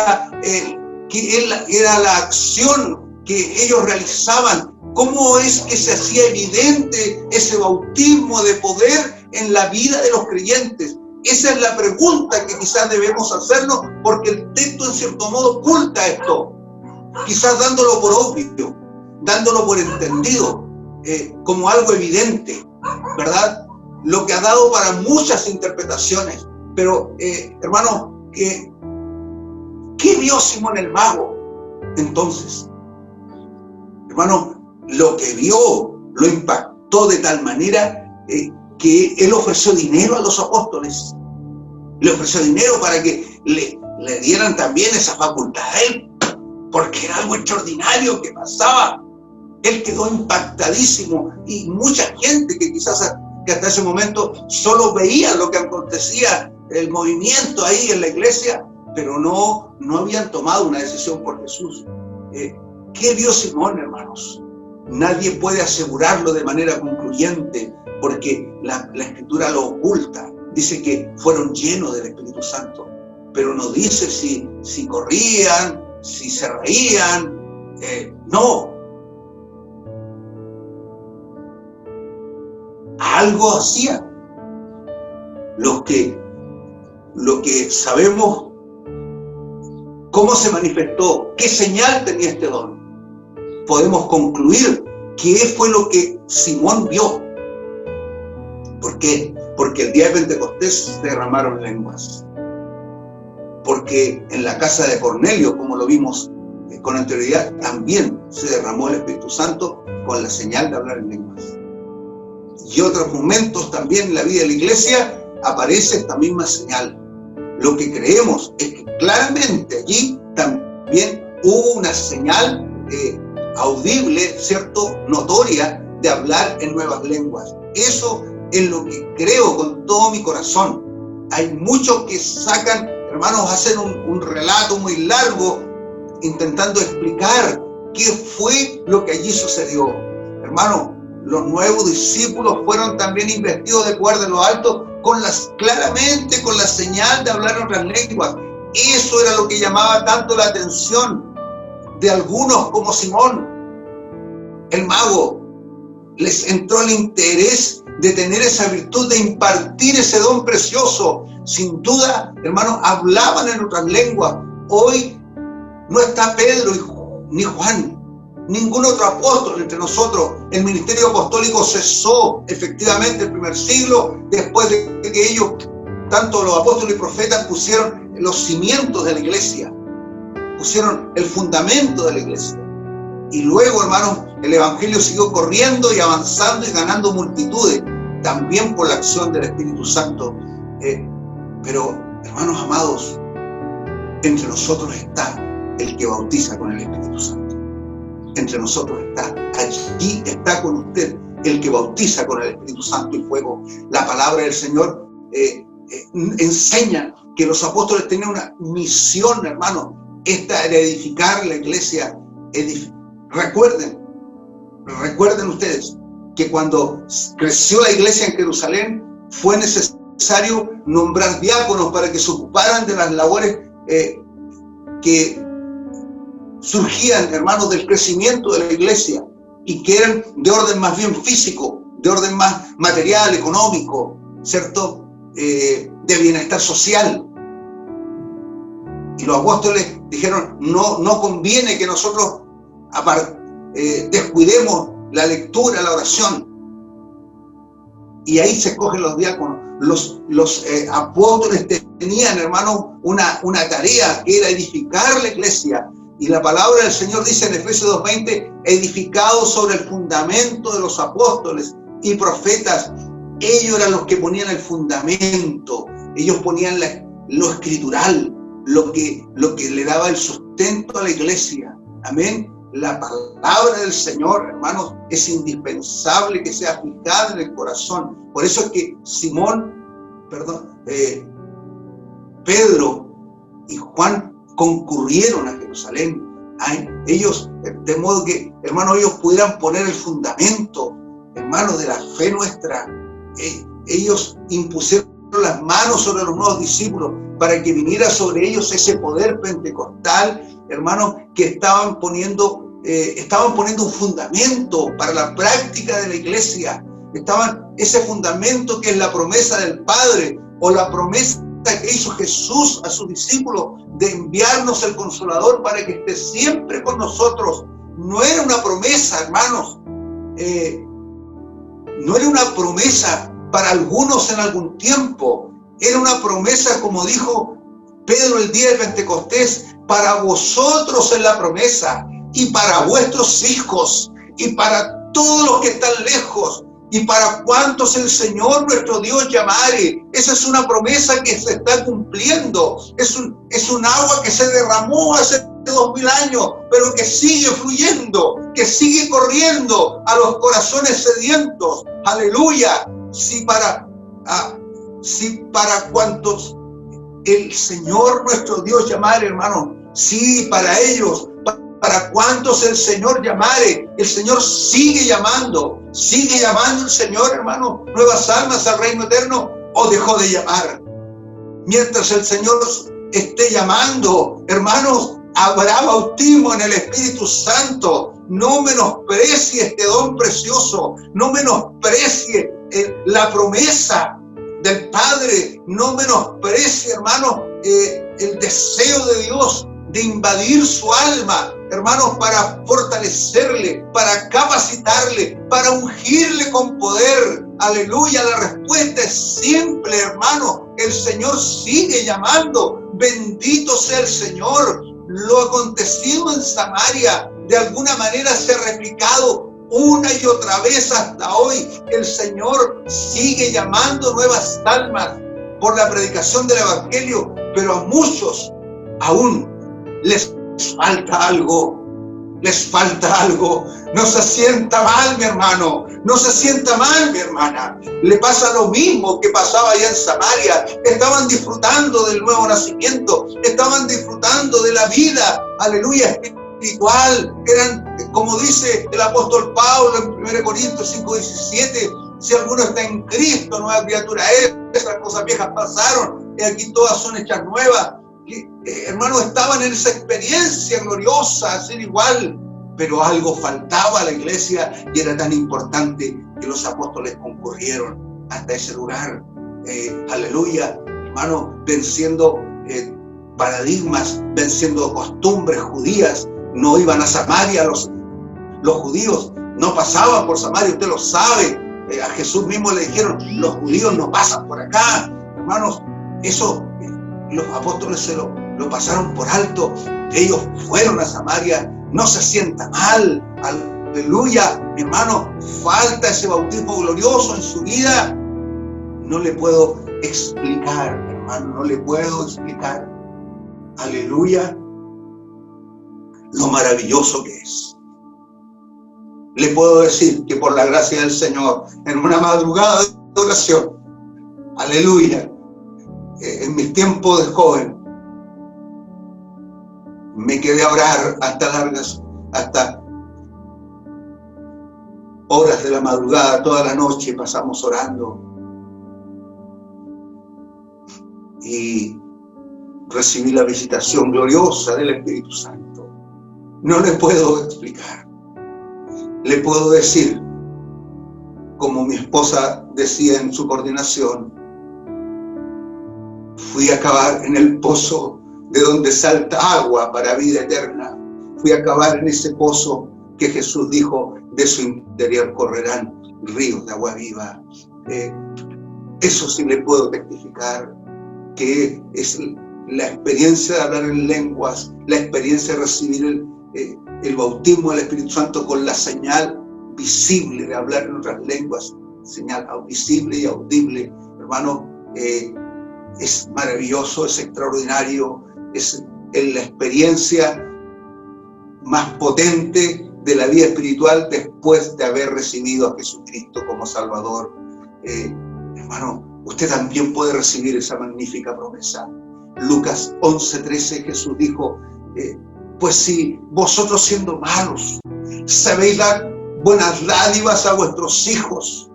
A: la acción que ellos realizaban? ¿Cómo es que se hacía evidente ese bautismo de poder en la vida de los creyentes? Esa es la pregunta que quizás debemos hacernos, porque el texto en cierto modo oculta esto, quizás dándolo por obvio, dándolo por entendido, como algo evidente, ¿verdad? Lo que ha dado para muchas interpretaciones. Pero, hermano, ¿qué vio Simón el Mago entonces? Hermano, lo que vio lo impactó de tal manera que él ofreció dinero a los apóstoles. Le ofreció dinero para que le dieran también esa facultad a él, porque era algo extraordinario que pasaba. Él quedó impactadísimo, y mucha gente que quizás que hasta ese momento solo veía lo que acontecía, el movimiento ahí en la iglesia, pero no habían tomado una decisión por Jesús. ¿Qué vio Simón, hermanos? Nadie puede asegurarlo de manera concluyente, porque la Escritura lo oculta. Dice que fueron llenos del Espíritu Santo, pero no dice si corrían, si se reían. No. Algo hacían. Lo que sabemos, cómo se manifestó, qué señal tenía este don, podemos concluir qué fue lo que Simón vio. ¿Por qué? Porque el día de Pentecostés se derramaron lenguas. Porque en la casa de Cornelio, como lo vimos con anterioridad, también se derramó el Espíritu Santo con la señal de hablar en lenguas. Y otros momentos también en la vida de la iglesia aparece esta misma señal. Lo que creemos es que claramente allí también hubo una señal audible, ¿cierto?, notoria, de hablar en nuevas lenguas. Eso es lo que creo con todo mi corazón. Hay muchos que sacan, hermanos, hacen un relato muy largo intentando explicar qué fue lo que allí sucedió. Hermano, los nuevos discípulos fueron también investidos de poder de lo alto claramente con la señal de hablar en otras lenguas. Eso era lo que llamaba tanto la atención de algunos como Simón el Mago. Les entró el interés de tener esa virtud, de impartir ese don precioso. Sin duda, hermanos, hablaban en otras lenguas. Hoy no está Pedro ni Juan, ningún otro apóstol entre nosotros. El ministerio apostólico cesó efectivamente el primer siglo, después de que ellos, tanto los apóstoles y profetas, pusieron los cimientos de la iglesia, pusieron el fundamento de la iglesia. Y luego, hermanos, el evangelio siguió corriendo y avanzando y ganando multitudes, también por la acción del Espíritu Santo. Pero, hermanos amados, entre nosotros está el que bautiza con el Espíritu Santo. Entre nosotros está, allí está con usted el que bautiza con el Espíritu Santo y fuego. La palabra del Señor enseña que los apóstoles tenían una misión, hermanos. Esta era edificar la iglesia. Recuerden ustedes que cuando creció la iglesia en Jerusalén, fue necesario nombrar diáconos para que se ocuparan de las labores que surgían, hermanos, del crecimiento de la iglesia, y que eran de orden más bien físico, de orden más material, económico, ¿cierto? De bienestar social. Y los apóstoles dijeron, no conviene que nosotros descuidemos la lectura, la oración. Y ahí se escogen los diáconos. Los apóstoles tenían, hermanos, una tarea que era edificar la iglesia. Y la palabra del Señor dice en Efesios 2:20, edificados sobre el fundamento de los apóstoles y profetas. Ellos eran los que ponían el fundamento. Ellos ponían lo escritural. lo que le daba el sustento a la iglesia. Amén. La palabra del Señor, hermanos, es indispensable que sea fijada en el corazón. Por eso es que Pedro y Juan concurrieron a Jerusalén. Ellos, de modo que, hermanos, ellos pudieran poner el fundamento, hermanos, de la fe nuestra. Ellos impusieron las manos sobre los nuevos discípulos para que viniera sobre ellos ese poder pentecostal, hermanos, que estaban poniendo un fundamento para la práctica de la iglesia. Ese fundamento que es la promesa del Padre, o la promesa que hizo Jesús a sus discípulos de enviarnos el Consolador para que esté siempre con nosotros. No era una promesa, hermanos, no era una promesa para algunos en algún tiempo. Era una promesa, como dijo Pedro el día de Pentecostés, para vosotros es la promesa, y para vuestros hijos, y para todos los que están lejos, y para cuantos el Señor nuestro Dios llamare. Esa es una promesa que se está cumpliendo. Es un agua que se derramó hace 2000 años, pero que sigue fluyendo, que sigue corriendo a los corazones sedientos. Aleluya. Si para cuantos el Señor nuestro Dios llamare, hermano, sí, para ellos, para cuantos el Señor llamare, el Señor sigue llamando el Señor, hermano, nuevas almas al reino eterno, o dejó de llamar. Mientras el Señor esté llamando, hermanos, habrá bautismo en el Espíritu Santo. No menosprecie este don precioso, no menosprecie la promesa del Padre, no menosprecie, hermano, el deseo de Dios de invadir su alma, hermanos, para fortalecerle, para capacitarle, para ungirle con poder. Aleluya, la respuesta es simple, hermano. El Señor sigue llamando. Bendito sea el Señor. Lo acontecido en Samaria de alguna manera se ha replicado una y otra vez hasta hoy. El Señor sigue llamando nuevas almas por la predicación del Evangelio, pero a muchos aún les falta algo. No se sienta mal, mi hermano. No se sienta mal, mi hermana. Le pasa lo mismo que pasaba allá en Samaria. Estaban disfrutando del nuevo nacimiento. Estaban disfrutando de la vida, aleluya, espiritual. Eran, como dice el apóstol Pablo en 1 Corintios 5:17, si alguno está en Cristo, nueva criatura es. Esas cosas viejas pasaron y aquí todas son hechas nuevas. Hermanos, estaban en esa experiencia gloriosa, ser igual, pero algo faltaba a la iglesia y era tan importante que los apóstoles concurrieron hasta ese lugar. Aleluya, hermanos, venciendo paradigmas, venciendo costumbres judías. No iban a Samaria, los judíos no pasaban por Samaria, usted lo sabe. A Jesús mismo le dijeron, los judíos no pasan por acá. Hermanos, eso los apóstoles se lo pasaron por alto. Ellos fueron a Samaria. No se sienta mal. Aleluya, mi hermano, falta ese bautismo glorioso en su vida. No le puedo explicar, hermano, no le puedo explicar. Aleluya, lo maravilloso que es. Le puedo decir que por la gracia del Señor, en una madrugada de oración, aleluya, en mis tiempos de joven, me quedé a orar hasta horas de la madrugada, toda la noche pasamos orando y recibí la visitación gloriosa del Espíritu Santo. No le puedo explicar. Le puedo decir, como mi esposa decía en su coordinación, fui a cavar en el pozo de donde salta agua para vida eterna. Fui a cavar en ese pozo que Jesús dijo, de su interior correrán ríos de agua viva. Eso sí le puedo testificar, que es la experiencia de hablar en lenguas, la experiencia de recibir el bautismo del Espíritu Santo con la señal visible de hablar en otras lenguas, señal visible y audible. Hermano, es maravilloso, es extraordinario. es la experiencia más potente de la vida espiritual después de haber recibido a Jesucristo como Salvador. Hermano, usted también puede recibir esa magnífica promesa. Lucas 11:13, Jesús dijo, pues si vosotros siendo malos sabéis dar buenas dádivas a vuestros hijos,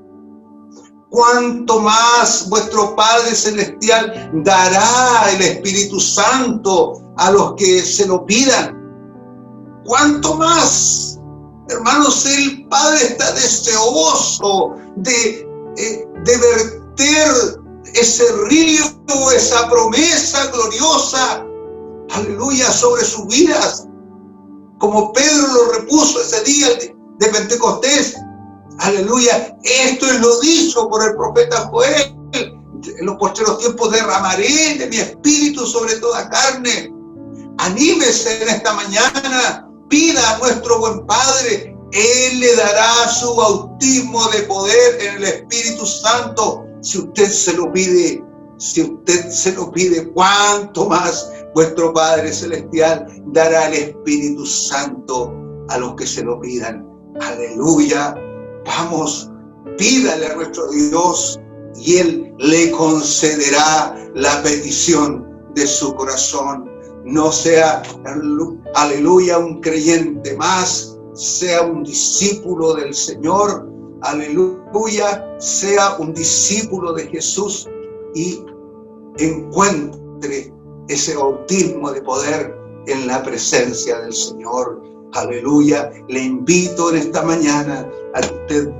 A: cuánto más vuestro Padre Celestial dará el Espíritu Santo a los que se lo pidan. ¿Cuánto más? Hermanos, el Padre está deseoso de verter ese río, esa promesa gloriosa, aleluya, sobre sus vidas, como Pedro lo repuso ese día de Pentecostés. Aleluya, esto es lo dicho por el profeta Joel: en los postreros tiempos derramaré de mi espíritu sobre toda carne. Anímese en esta mañana, pida a nuestro buen Padre, Él le dará su bautismo de poder en el Espíritu Santo. Si usted se lo pide, ¿cuánto más vuestro Padre Celestial dará el Espíritu Santo a los que se lo pidan? Aleluya. Vamos, pídale a nuestro Dios y Él le concederá la petición de su corazón. No sea, aleluya, un creyente más, sea un discípulo del Señor, aleluya, sea un discípulo de Jesús y encuentre ese bautismo de poder en la presencia del Señor. Aleluya, le invito en esta mañana a que usted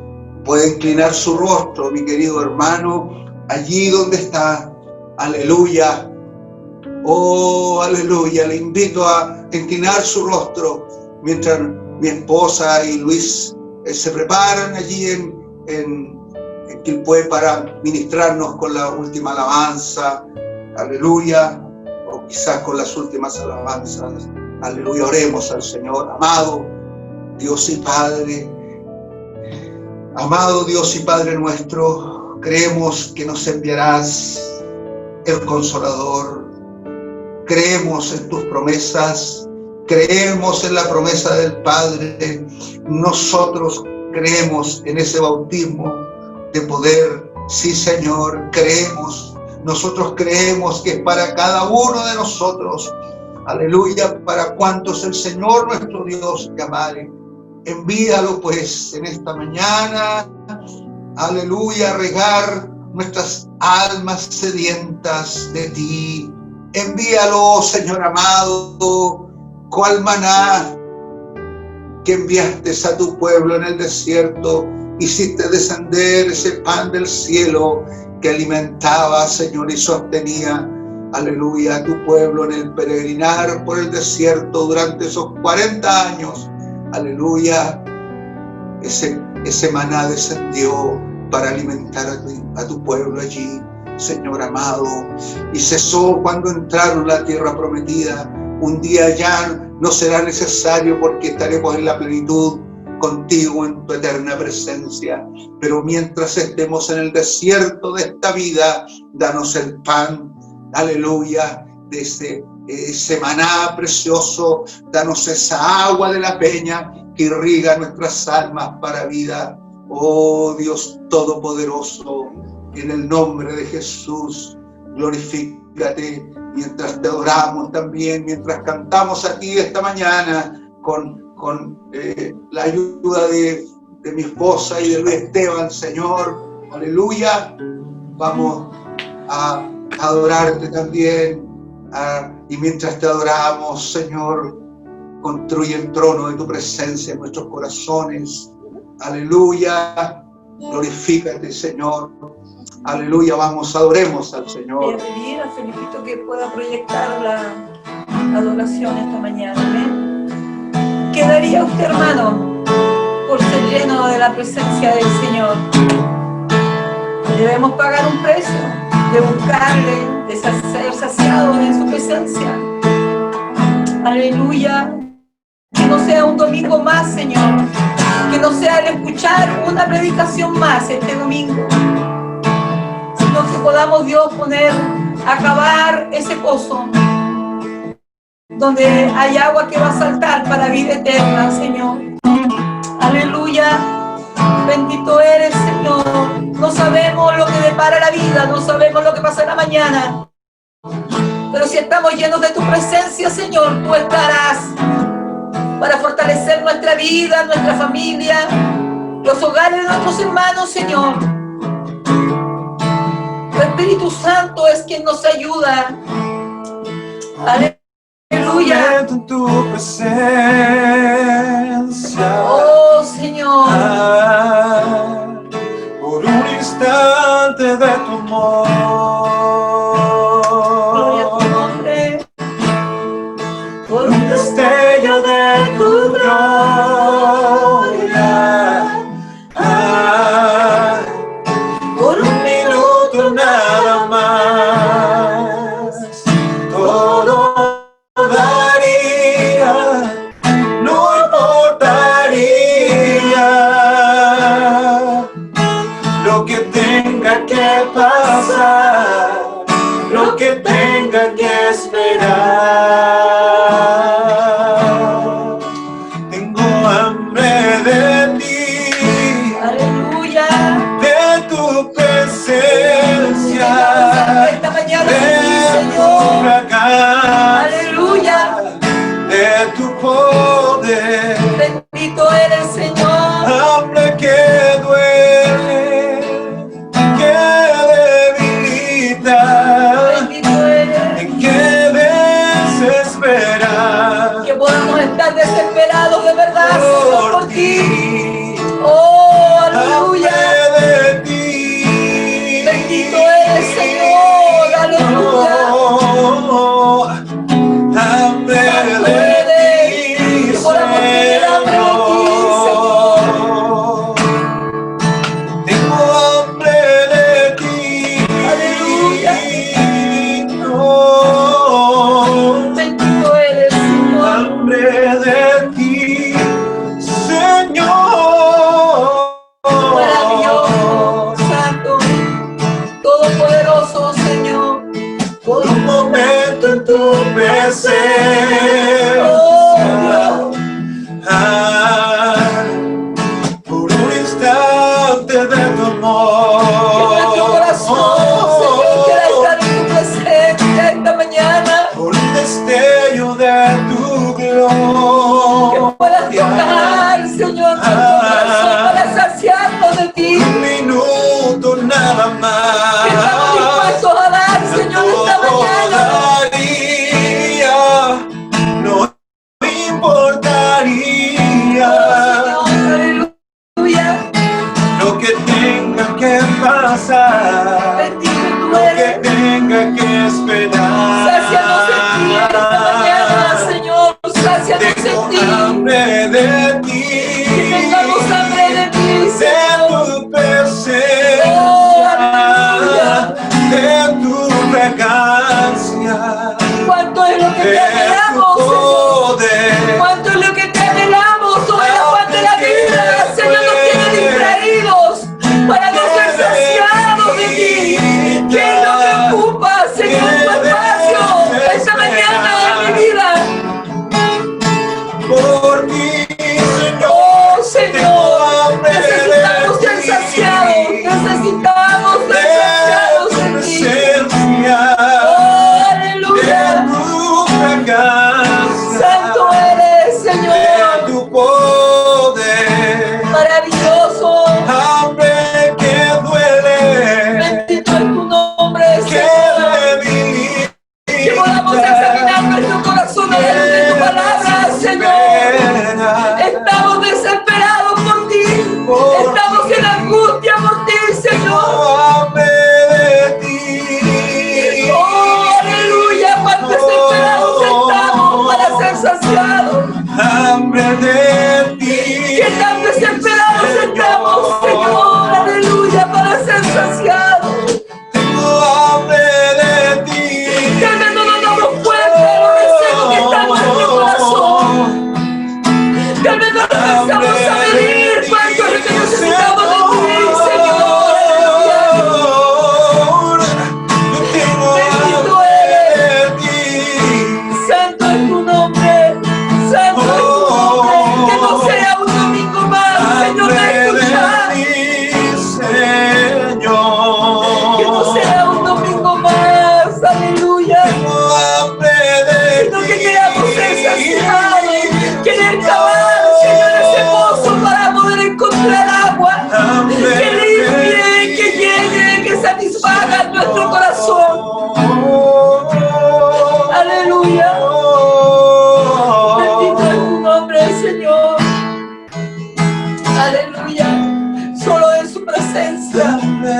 A: pueda inclinar su rostro, mi querido hermano, allí donde está. Aleluya. Oh, aleluya, le invito a inclinar su rostro mientras mi esposa y Luis se preparan allí en Quilpué para ministrarnos con la última alabanza. Aleluya, o quizás con las últimas alabanzas. Aleluya, oremos al Señor. Amado Dios y Padre, amado Dios y Padre nuestro, creemos que nos enviarás el Consolador. Creemos en tus promesas, creemos en la promesa del Padre. Nosotros creemos en ese bautismo de poder. Sí, Señor, creemos. Nosotros creemos que es para cada uno de nosotros. Aleluya, para cuantos el Señor nuestro Dios llamare. Envíalo pues en esta mañana, aleluya, a regar nuestras almas sedientas de ti. Envíalo, Señor amado, cual maná que enviaste a tu pueblo en el desierto. Hiciste descender ese pan del cielo que alimentaba, Señor, y sostenía, aleluya, a tu pueblo en el peregrinar por el desierto durante esos 40 años. Aleluya, ese maná descendió para alimentar a tu pueblo allí, Señor amado, y cesó cuando entraron a la tierra prometida. Un día ya no será necesario porque estaremos en la plenitud contigo en tu eterna presencia. Pero mientras estemos en el desierto de esta vida, danos el pan, aleluya, de ese maná precioso. Danos esa agua de la peña que irriga nuestras almas para vida. Oh Dios Todopoderoso, en el nombre de Jesús, glorifícate mientras te adoramos también, mientras cantamos aquí esta mañana con la ayuda de mi esposa y de Luis Esteban, Señor. Aleluya. Vamos a adorarte también. Y mientras te adoramos, Señor, construye el trono de tu presencia en nuestros corazones. Aleluya. Glorifícate, Señor. Aleluya. Vamos, adoremos al Señor.
B: Voy a pedir a Felipito que pueda proyectar la adoración esta mañana. ¿Amén? ¿Qué daría usted, hermano, por ser lleno de la presencia del Señor? Debemos pagar un precio de buscarle, de ser saciados en su presencia. Aleluya. Que no sea un domingo más, Señor. Que no sea el escuchar una predicación más este domingo, sino que podamos, Dios, acabar ese pozo donde hay agua que va a saltar para vida eterna, Señor. Aleluya. Bendito eres, Señor. No sabemos lo que depara la vida, no sabemos lo que pasará mañana. Pero si estamos llenos de tu presencia, Señor, tú estarás para fortalecer nuestra vida, nuestra familia, los hogares de nuestros hermanos, Señor. Tu Espíritu Santo es quien nos ayuda. Aleluya.
C: En tu presencia.
B: Oh, Señor.
C: Por un instante de tu amor.
B: Gloria a tu nombre.
C: Por un destello de tu gloria. Por un minuto nada más. Todo daría, no importaría lo que tenga que pasar, lo que tenga que esperar. Tengo hambre de ti,
B: Aleluya.
C: de tu presencia,
B: Esta mañana
C: de
B: sí,
C: tu
B: Señor.
C: fragancia,
B: Aleluya.
C: de tu poder.
B: Bendito eres, Señor.
C: Hambre que duele, que debilita,
B: Bendito eres.
C: que desespera.
B: Que podamos estar desesperados de verdad, Señor, por ti. Oh, aleluya.
C: Hambre de ti.
B: Bendito eres, Señor. Aleluya.
C: Hambre de ti,
B: Que podamos tener hambre de ti,
C: Señor. Tengo hambre de ti.
B: Aleluya.
C: No.
B: Bendito eres, Señor.
C: Hambre de ti, Señor.
B: Maravilloso, santo, todopoderoso, Señor.
C: Por un momento en tu presencia. Por un instante de tu amor.
B: Que nuestro corazón, Señor, quiera estar en tu presencia esta mañana.
C: Por un destello de tu
B: Que
C: gloria.
B: puedas tocar, Señor, nuestro corazón para saciarnos de ti.
C: Un minuto nada más.
B: Que estamos dispuestos a dar, Señor, esta mañana.
C: Daría, no importaría
B: Oh, Señor, aleluya.
C: lo que tenga que pasar,
B: Bendito tú
C: lo que
B: eres.
C: tenga que esperar.
B: Sácianos en ti esta mañana, Señor. Sácianos en
C: Tengo
B: ti.
C: hambre de ti,
B: Que tengamos hambre de ti,
C: de
B: Señor.
C: tu presencia,
B: Oh, aleluya.
C: de tu fragancia,
B: ¿Cuánto es lo que te
C: de tu
B: anhelamos, Señor?
C: poder.
B: ¿Cuánto es lo que te anhelamos? Sobre la paz de la vida, Señor, nos tiene distraídos para no ser saciados de ti. ¿Qué es lo que ocupa, Señor, tu espacio esta mañana en mi vida?
C: Por ti, Señor.
B: Oh,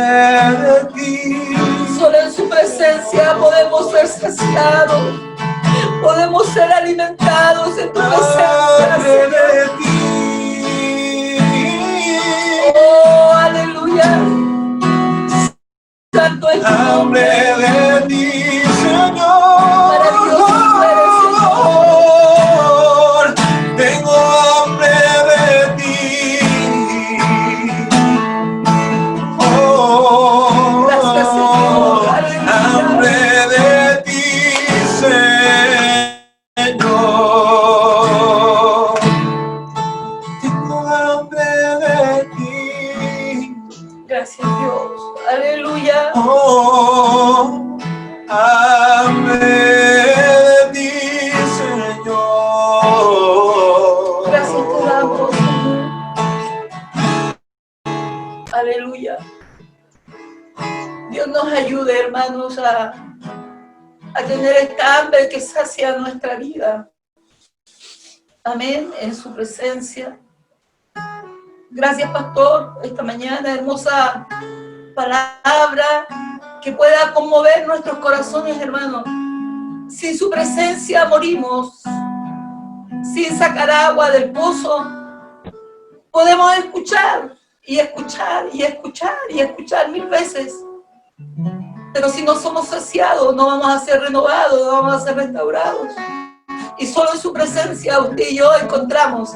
C: de ti.
B: Solo en su presencia podemos ser saciados, podemos ser alimentados en tu presencia,
C: Hambre
B: Señor.
C: de ti.
B: Oh, aleluya. Santo es tu
C: Hambre
B: nombre.
C: de ti, Señor.
B: Maravilloso tú eres, Señor.
C: Tengo hambre de ti. Oh,
B: Gracias, Señor. Aleluya.
C: hambre de ti, Señor. Tengo hambre de ti.
B: Gracias, Dios. Aleluya.
C: Oh, hambre de ti, Señor.
B: Gracias te damos, Señor. Aleluya. Dios nos ayude, hermanos, a tener esta hambre que sacia nuestra vida. Amén, en su presencia. Gracias, pastor, esta mañana, hermosa palabra que pueda conmover nuestros corazones, hermanos. Sin su presencia morimos. Sin sacar agua del pozo, podemos escuchar y escuchar y escuchar y escuchar 1000 veces. Pero si no somos saciados, no vamos a ser renovados, no vamos a ser restaurados. Y solo en su presencia usted y yo encontramos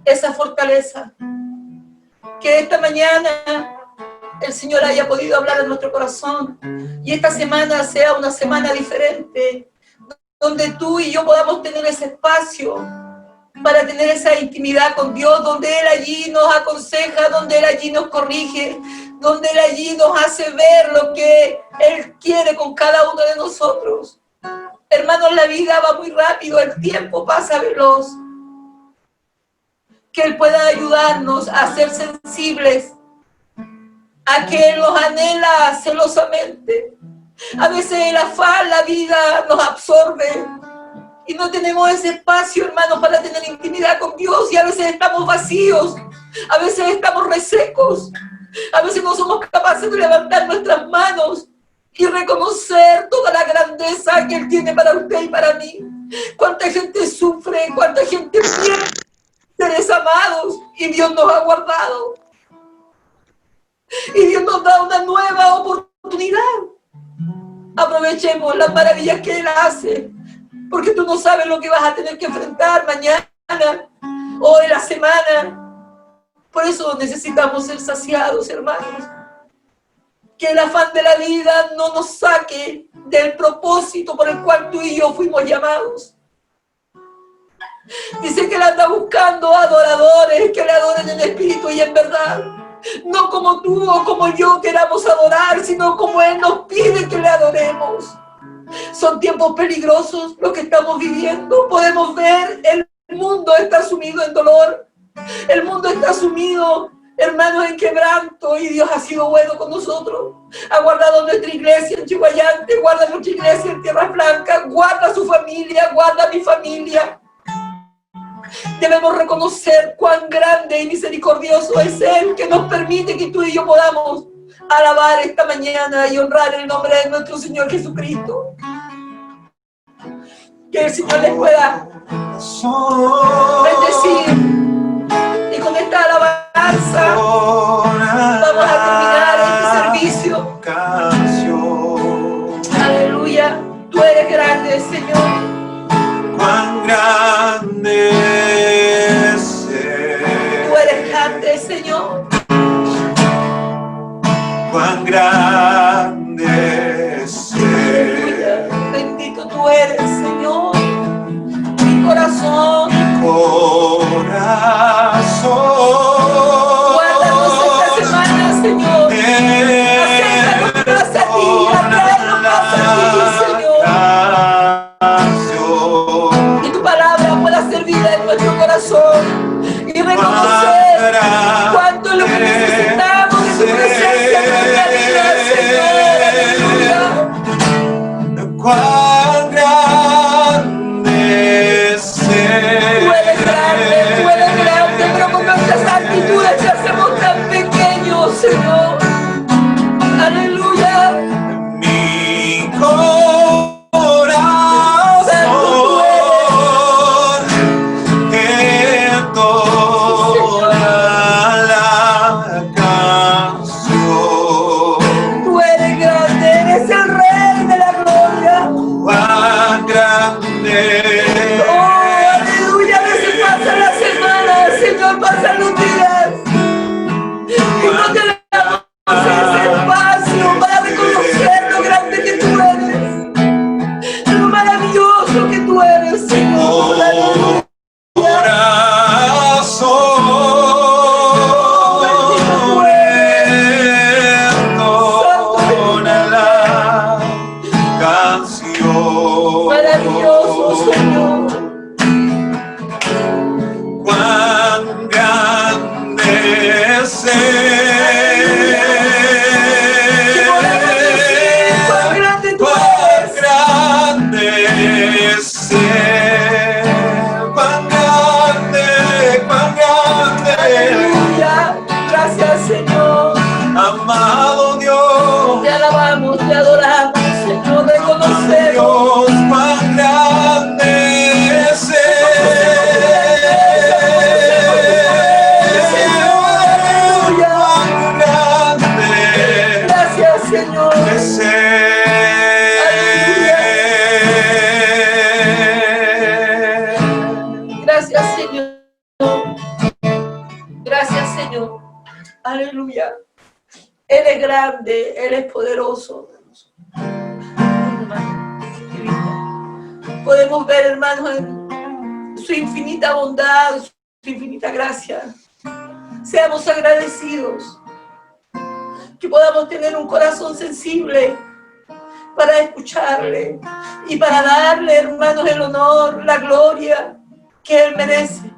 B: esa fortaleza. Que esta mañana el Señor haya podido hablar en nuestro corazón y esta semana sea una semana diferente, donde tú y yo podamos tener ese espacio para tener esa intimidad con Dios, donde Él allí nos aconseja, donde Él allí nos corrige, donde Él allí nos hace ver lo que Él quiere con cada uno de nosotros. Hermanos, la vida va muy rápido, el tiempo pasa veloz. Que Él pueda ayudarnos a ser sensibles, a que Él nos anhela celosamente. A veces el afán, la vida nos absorbe y no tenemos ese espacio, hermanos, para tener intimidad con Dios, y a veces estamos vacíos, a veces estamos resecos, a veces no somos capaces de levantar nuestras manos y reconocer toda la grandeza que Él tiene para usted y para mí. Cuánta gente sufre, cuánta gente pierde seres amados, y Dios nos ha guardado. Y Dios nos da una nueva oportunidad. Aprovechemos las maravillas que Él hace, porque tú no sabes lo que vas a tener que enfrentar mañana o en la semana. Por eso necesitamos ser saciados, hermanos. Que el afán de la vida no nos saque del propósito por el cual tú y yo fuimos llamados. Dice que Él anda buscando adoradores que le adoren en espíritu y en verdad. No como tú o como yo queramos adorar, sino como Él nos pide que le adoremos. Son tiempos peligrosos los que estamos viviendo. Podemos ver, el mundo está sumido en dolor. El mundo está sumido, hermanos, en quebranto, y Dios ha sido bueno con nosotros. Ha guardado nuestra iglesia en Chihuayante, guarda nuestra iglesia en Tierra Blanca, guarda su familia, guarda mi familia. Debemos reconocer cuán grande y misericordioso es Él, que nos permite que tú y yo podamos alabar esta mañana y honrar el nombre de nuestro Señor Jesucristo. Que el Señor les pueda bendecir. Y con esta alabanza vamos a terminar este servicio. Aleluya. Tú eres grande, Señor.
C: Cuán grande es Él.
B: Tú eres grande, Señor.
C: Cuán grande es Él.
B: Aleluya. Bendito tú eres, Señor. Mi corazón. Guárdanos esta semana, Señor. Acércanos más a ti, atraernos más a ti, Señor. Que tu palabra pueda ser vida en nuestro corazón y reconocer cuánto es lo que necesitamos de tu presencia en nuestra vida, Señor. Señor. Gracias, Señor. Gracias, Señor. Aleluya. Él es grande, Él es poderoso. Podemos ver, hermanos, en su infinita bondad, su infinita gracia. Seamos agradecidos. Que podamos tener un corazón sensible para escucharle y para darle, hermanos, el honor, la gloria que Él merece.